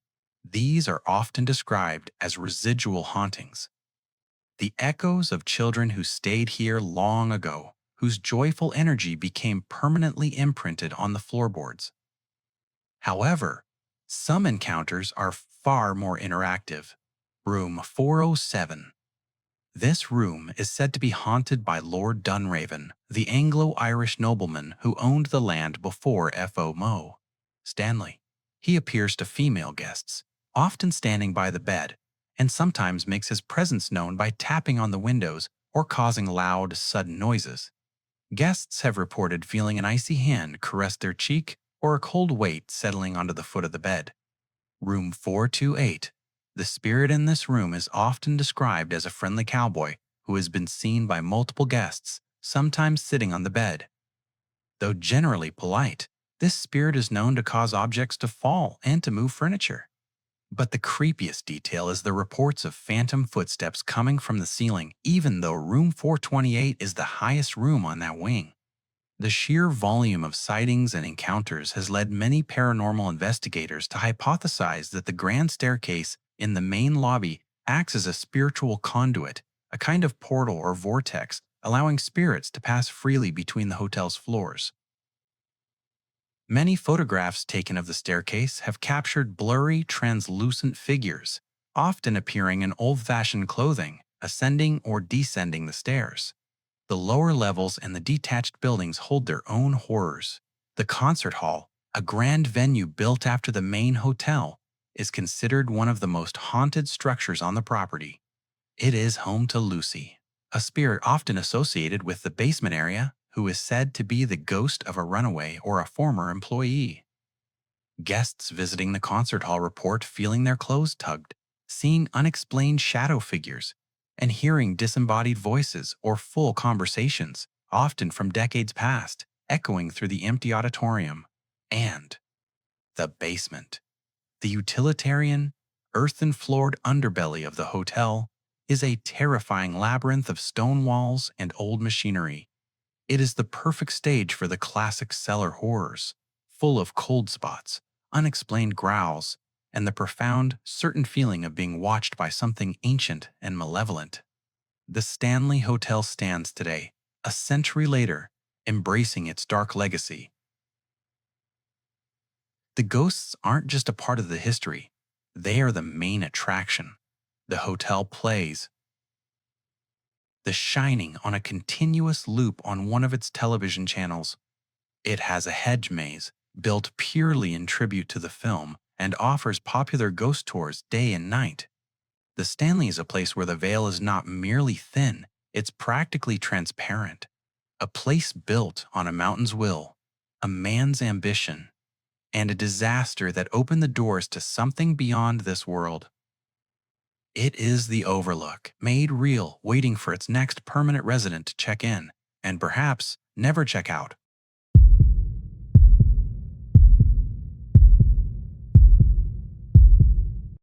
Speaker 1: These are often described as residual hauntings. The echoes of children who stayed here long ago, whose joyful energy became permanently imprinted on the floorboards. However, some encounters are far more interactive. Room 407. This room is said to be haunted by Lord Dunraven, the Anglo-Irish nobleman who owned the land before F.O. Stanley. He appears to female guests, often standing by the bed, and sometimes makes his presence known by tapping on the windows or causing loud, sudden noises. Guests have reported feeling an icy hand caress their cheek or a cold weight settling onto the foot of the bed. Room 428. The spirit in this room is often described as a friendly cowboy who has been seen by multiple guests, sometimes sitting on the bed. Though generally polite, this spirit is known to cause objects to fall and to move furniture. But the creepiest detail is the reports of phantom footsteps coming from the ceiling, even though room 428 is the highest room on that wing. The sheer volume of sightings and encounters has led many paranormal investigators to hypothesize that the grand staircase in the main lobby acts as a spiritual conduit, a kind of portal or vortex, allowing spirits to pass freely between the hotel's floors. Many photographs taken of the staircase have captured blurry, translucent figures, often appearing in old-fashioned clothing, ascending or descending the stairs. The lower levels and the detached buildings hold their own horrors. The concert hall, a grand venue built after the main hotel, is considered one of the most haunted structures on the property. It is home to Lucy, a spirit often associated with the basement area who is said to be the ghost of a runaway or a former employee. Guests visiting the concert hall report feeling their clothes tugged, seeing unexplained shadow figures, and hearing disembodied voices or full conversations, often from decades past, echoing through the empty auditorium. And the basement, the utilitarian, earthen-floored underbelly of the hotel, is a terrifying labyrinth of stone walls and old machinery. It is the perfect stage for the classic cellar horrors, full of cold spots, unexplained growls, and the profound, certain feeling of being watched by something ancient and malevolent. The Stanley Hotel stands today, a century later, embracing its dark legacy. The ghosts aren't just a part of the history, they are the main attraction. The hotel plays The Shining on a continuous loop on one of its television channels. It has a hedge maze, built purely in tribute to the film, and offers popular ghost tours day and night. The Stanley is a place where the veil is not merely thin, it's practically transparent. A place built on a mountain's will, a man's ambition, and a disaster that opened the doors to something beyond this world. It is the Overlook, made real, waiting for its next permanent resident to check in, and perhaps never check out.